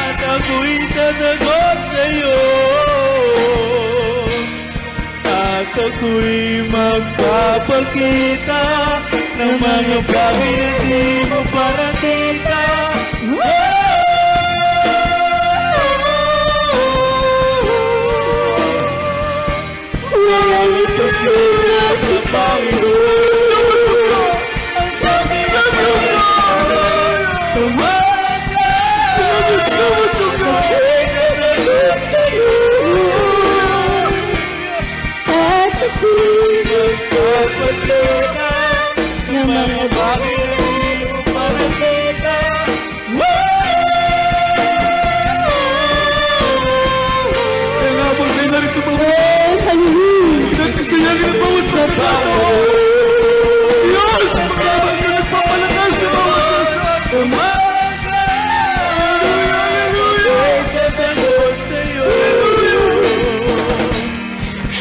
at ako'y sasagot sa'yo. At ako'y magpapakita ng mga bagay na di mo pa nakita. Walang imposible sa Panginoon. Ang sabi ng Panginoon, tumawag ka at ako'y sasagot sa'yo. At ako'y magpapakita ng mga bagay na di mo pa nakita. Kaya nga po, may narito po. Nagsisayangin ang bawat sa pagkakataon. Diyos, maraming na nagpapalakas sa bawat sa atin. Tumawag ka at ako'y sasagot sa'yo.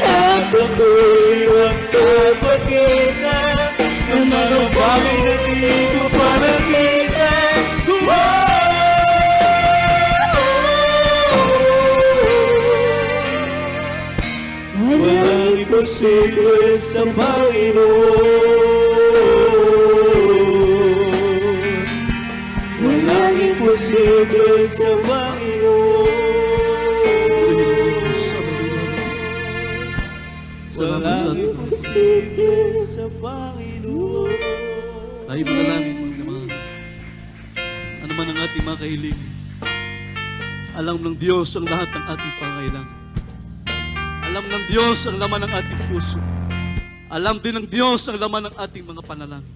At ako'y magpapakita ng mga bagay na di mo pa nakita. Walang imposible sa Panginoon. Walang imposible sa Panginoon. Salamat sa Walang atin. imposible sa Panginoon. Tayo manalangin, mga minamahal. Ano man ang ating mga kahiling, alam ng Diyos ang lahat ng ating pangailangan. Alam ng Diyos ang laman ng ating puso. Alam din ng Diyos ang laman ng ating mga panalangin.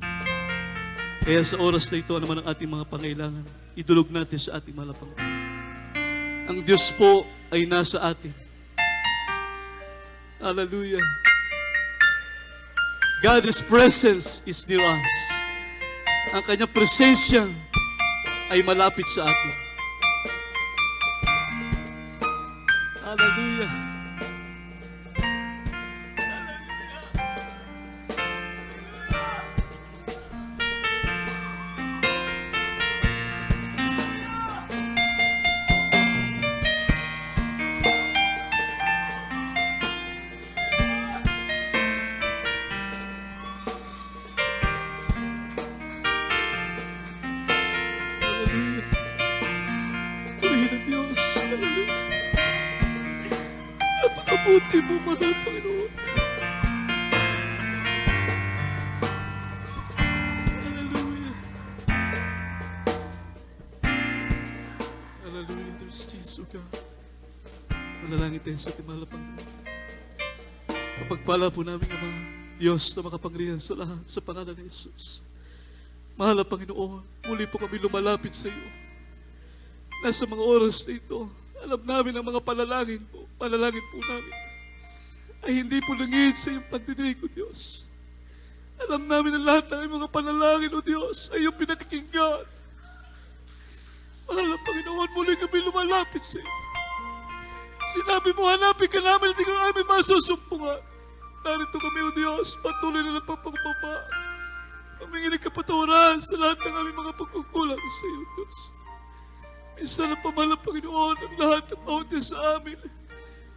Kaya sa oras na ito, ano man ang ating mga pangailangan, idulog natin sa ating malapang. Ang Diyos po ay nasa atin. Hallelujah. God's presence is near us. Ang kanyang presensya ay malapit sa atin. Hallelujah. Purihin ang Diyos. Hallelujah. Napakabuti mo, mahal Panginoon. Hallelujah. Hallelujah. There's Jesus, God. Manalangin tayo sa ating mahal na Panginoon. Kapagpala po namin, Ama, Diyos na makapangyarihan sa lahat, sa pangalan ni Jesus. Mahal na Panginoon, muli po kami lumalapit sa iyo. Nasa mga oras na ito, alam namin ang mga panalangin po namin. ay hindi po langit sa iyong pandinig, O Diyos. Alam namin na lahat ng mga panalangin, O Diyos, ay iyong pinakikinggan. Mahal na Panginoon, muli kami lumalapit sa iyo. Sinabi mo, hanapin ka namin at ikaw aming masusumpungan. Narito kami, O Diyos, patuloy na nagpapakumbaba. Humingi ng kapatawaran sa lahat ng aming mga pagkukulang sa iyo, Diyos. Minsan ang pamahalang Panginoon ang lahat ng bawat isa sa amin.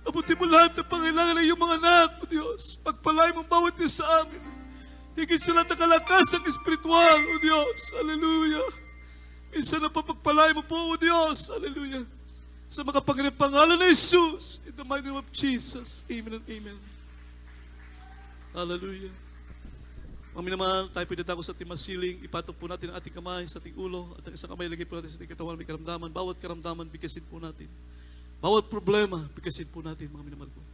Abutin mo lahat ng pangailangan ng iyong mga anak, O Diyos. Pagpalay mo bawat isa sa amin. Higit sa lahat ng kalakasang espiritual, O Diyos. Hallelujah. Minsan ang papagpalay mo po, O Diyos. Hallelujah. Sa mga pangalan ng Jesus. In the mighty name of Jesus. Amen and amen. Hallelujah. Mga minamahal, tayo pinatako sa ating masiling, ipatong po natin ang ating kamay sa ating ulo, at ang isang kamay lagay po natin sa ating katawan, may karamdaman. Bawat karamdaman, bigkasin po natin. Bawat problema, bigkasin po natin, mga minamahal ko.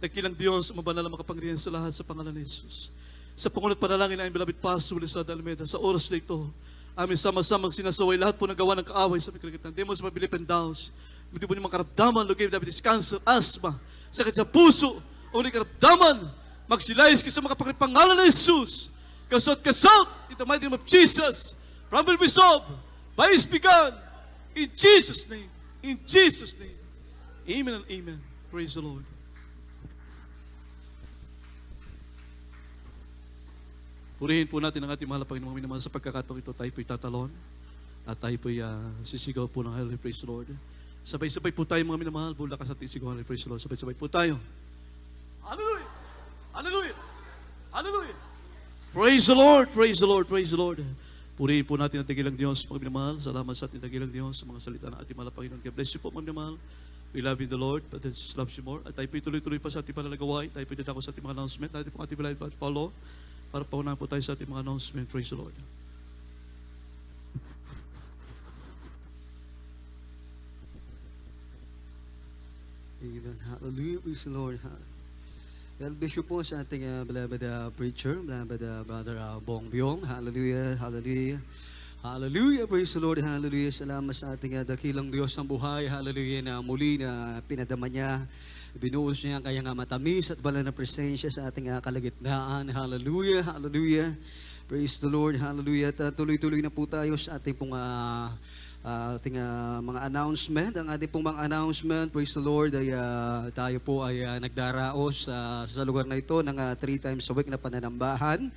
Dakilang Diyos, mabanal ang makapangyarihan sa lahat sa pangalan ni Jesus. Sa pangunat panalangin ng beloved Pastor Lizard Almeida, sa oras na ito, amin sama-samang sinasaway lahat po ng gawa ng kaaway sa pagkaligitan. Demons, mabilip and downs. Hindi po niyo makaramdaman, lugay, diabetes, cancer, asthma, sakit sa puso, o hindi karamdaman. Magsilayas ka sa mga pangalan ng Jesus. Kasot, in the mighty name of Jesus. From will be solved by His begun. In Jesus' name. In Jesus' name. Amen and amen. Praise the Lord. Purihin po natin ang ating mahal na Panginoong minamahal sa pagkakataong ito. Tayo po'y tatalon. At tayo po'y sisigaw po ng Hallelujah. Praise the Lord. Sabay-sabay po tayo mga minamahal. Bula ka sa ating sigaw. Hallelujah. Praise the Lord. Sabay-sabay po tayo. Hallelujah. Hallelujah! Hallelujah! Praise the Lord! Praise the Lord! Praise the Lord! Purihin po natin ang dakilang Diyos, mga minamahal. Salamat sa ating dakilang Diyos sa mga salita ng ating mahal na Panginoon. God bless you po, mga minamahal. We love you the Lord, but Jesus loves you more. At tayo po tuloy-tuloy pa sa ating panalagawain. Tayo po dadako sa ating mga announcement. Natin po ating beloved Paulo para paunahan po tayo sa ating mga announcement. Praise the Lord. Amen. Hallelujah. Praise the Lord. God bless you po sa ating beloved preacher, beloved brother Bong Byong. Hallelujah. Hallelujah. Hallelujah. Praise the Lord. Hallelujah. Salamat sa ating dakilang Diyos ng buhay. Hallelujah. Na muli na pinadama niya, binuhos niya ang kanyang matamis at banal na presensya sa ating kalagitnaan. Hallelujah. Hallelujah. Praise the Lord. Hallelujah. At tuloy-tuloy na po tayo sa ating pong ating mga announcement. Ang ating pong mga announcement, praise the Lord, ay tayo po ay nagdaraos sa lugar na ito ng 3 times a week na pananambahan.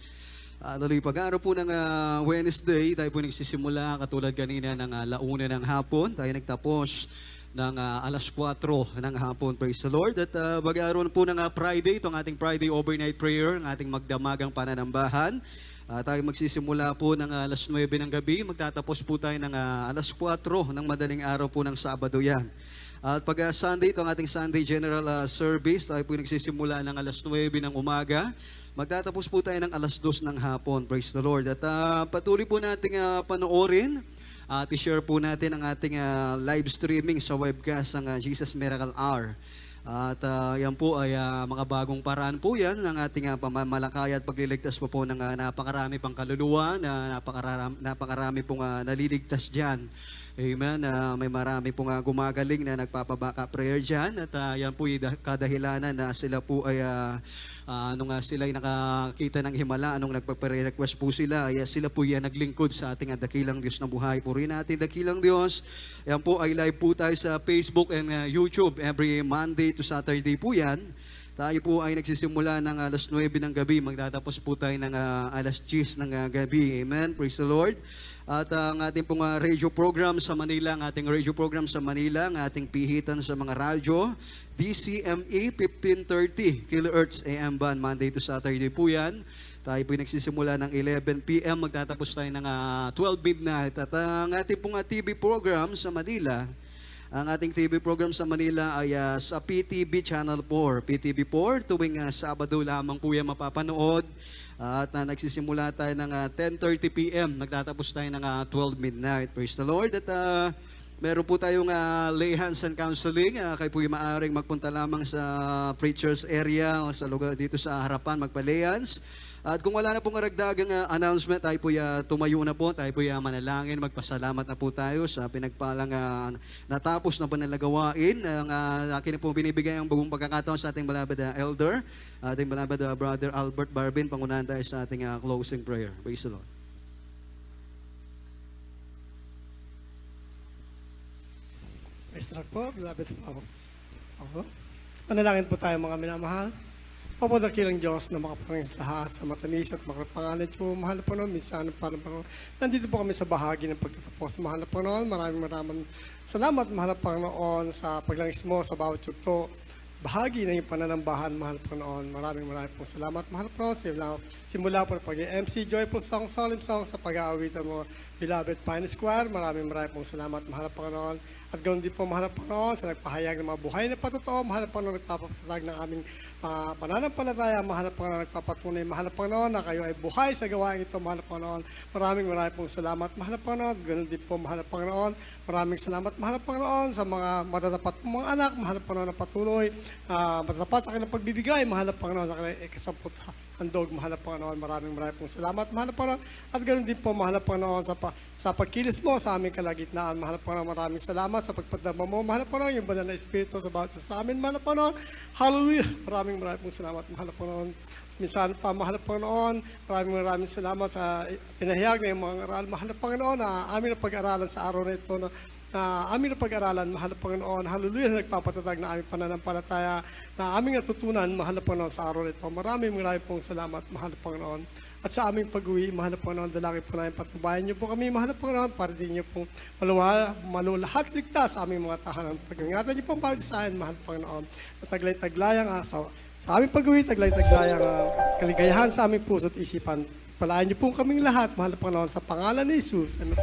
Laloy pag-araw po ng Wednesday, tayo po nagsisimula katulad kanina ng launa ng hapon. Tayo nagtapos ng alas 4 ng hapon, praise the Lord. At pag-araw po ng Friday, itong ating Friday overnight prayer, ang ating magdamagang pananambahan. Tayo magsisimula po ng alas 9 ng gabi. Magtatapos po tayo ng alas 4 ng madaling araw po ng Sabado yan. At pag Sunday, itong ating Sunday General Service, tayo po nagsisimula ng alas 9 ng umaga. Magtatapos po tayo ng alas 2 ng hapon. Praise the Lord. At patuloy po nating panoorin at i-share po natin ang ating live streaming sa webcast ng Jesus Miracle Hour. At yan po ay mga bagong paraan po yan ng ating pamamalakay at pagliligtas po ng napakarami pang kaluluwa, na napakarami pong naliligtas dyan. Amen. May marami pong gumagaling na nagpapabaka prayer dyan. At yan po ay kadahilanan na sila po ay nung sila ay nakakita ng himala, nung nagpapare-request po sila, ay sila po yan naglingkod sa ating dakilang Diyos na buhay. Purihin natin dakilang Diyos. Yan po ay live po tayo sa Facebook and YouTube every Monday to Saturday po yan. Tayo po ay nagsisimula ng alas 9 ng gabi. Magtatapos po tayo ng alas 10 ng gabi. Amen. Praise the Lord. At ang ating pong radio program sa Manila, ang ating radio program sa Manila, ang ating pihitan sa mga radyo, DCME 1530 kHz AM band, Monday to Saturday po yan. Tayo po nagsisimula ng 11 p.m. Magtatapos tayo ng 12 midnight. At ang ating pong TV program sa Manila, ang ating TV program sa Manila ay sa PTV Channel 4. PTV 4, tuwing Sabado lamang po yan mapapanood. At nagsisimula tayo ng 10:30 p.m. Nagtatapos tayo ng 12 midnight. Praise the Lord. At meron po tayong lay hands and counseling. Kayo po yung maaaring magpunta lamang sa preacher's area o sa lugar dito sa harapan, magpa-lay hands. At kung wala na pong karagdagang announcement, tayo po tumayo na po, tayo po manalangin, magpasalamat na po tayo sa pinagpalang natapos na panalagawain ng akin na po binibigay ang bagong pagkakataon sa ating beloved elder, ating beloved brother Albert Barbin. Pangunahan tayo sa ating closing prayer. Praise the Lord. Praise the Lord po, beloved po. Manalangin po tayo mga minamahal. Opo, dakilang Diyos na makapangin sa lahat sa matamis at makapangalan po. Mahal na po noon, minsan parang Panginoon. Nandito po kami sa bahagi ng pagtatapos. Mahal na po noon, maraming salamat, mahal na Panginoon, sa paglangis mo sa bawat yugto. Bahagi ng iyong pananambahan, mahal po noon. Maraming pong salamat, mahal po noon. Simula po ng pag-MC Joyful Song, Solemn Song sa pag-aawitan mo, beloved Pine Square. Maraming pong salamat, mahal po noon. At ganoon din po, mahal po noon, sa nagpahayag ng mga buhay na patotoo, mahal po noon, nagpapatatag ng aming pananampalataya, mahal po noon, nagpapatunay, mahal po noon, na kayo ay buhay sa gawain ito, mahal po noon. Maraming pong salamat, mahal po noon. Ganoon din po, mahal po noon. Maraming salamat, mahal po noon, sa mga matatapat mga anak, mahal po noon, na patuloy matatapat sa kanilang pagbibigay, mahal po noon, sa kanilang ikasamput handog, mahal po noon. Maraming pong salamat, mahal po noon. At ganoon din po, mahal po noon, sa pagkilos mo sa aming kalagitnaan, mahal po noon. Maraming salamat sa pagpadama mo, mahal po noon, yung banal na Espiritu sa bawat sa amin, mahal po noon. Hallelujah! Maraming pong salamat, mahal po noon. Minsan pa, mahal po noon, maraming salamat sa pinahiyag ng mga aral, mahal po noon, na amin na pag-aralan sa araw na ito, na aming napag-aralan, mahal na Panginoon, hallelujah, na nagpapatatag na aming pananampalataya, na aming natutunan, mahal na Panginoon, sa araw nito. Maraming pong salamat, mahal na Panginoon. At sa aming pag-uwi, mahal na Panginoon, dalangin po namin patnubayan niyo po kami, mahal na Panginoon, para din niyo pong malulahat ligtas sa aming mga tahanan. Pag-ingatan niyo po ang bawat sa akin, mahal na Panginoon, na taglay-taglayang sa aming pag-uwi, taglay-taglayang kaligayahan sa aming puso at isipan. Palayan niyo po kaming lahat, mahal na Panginoon, sa pangalan ni Jesus. Amen.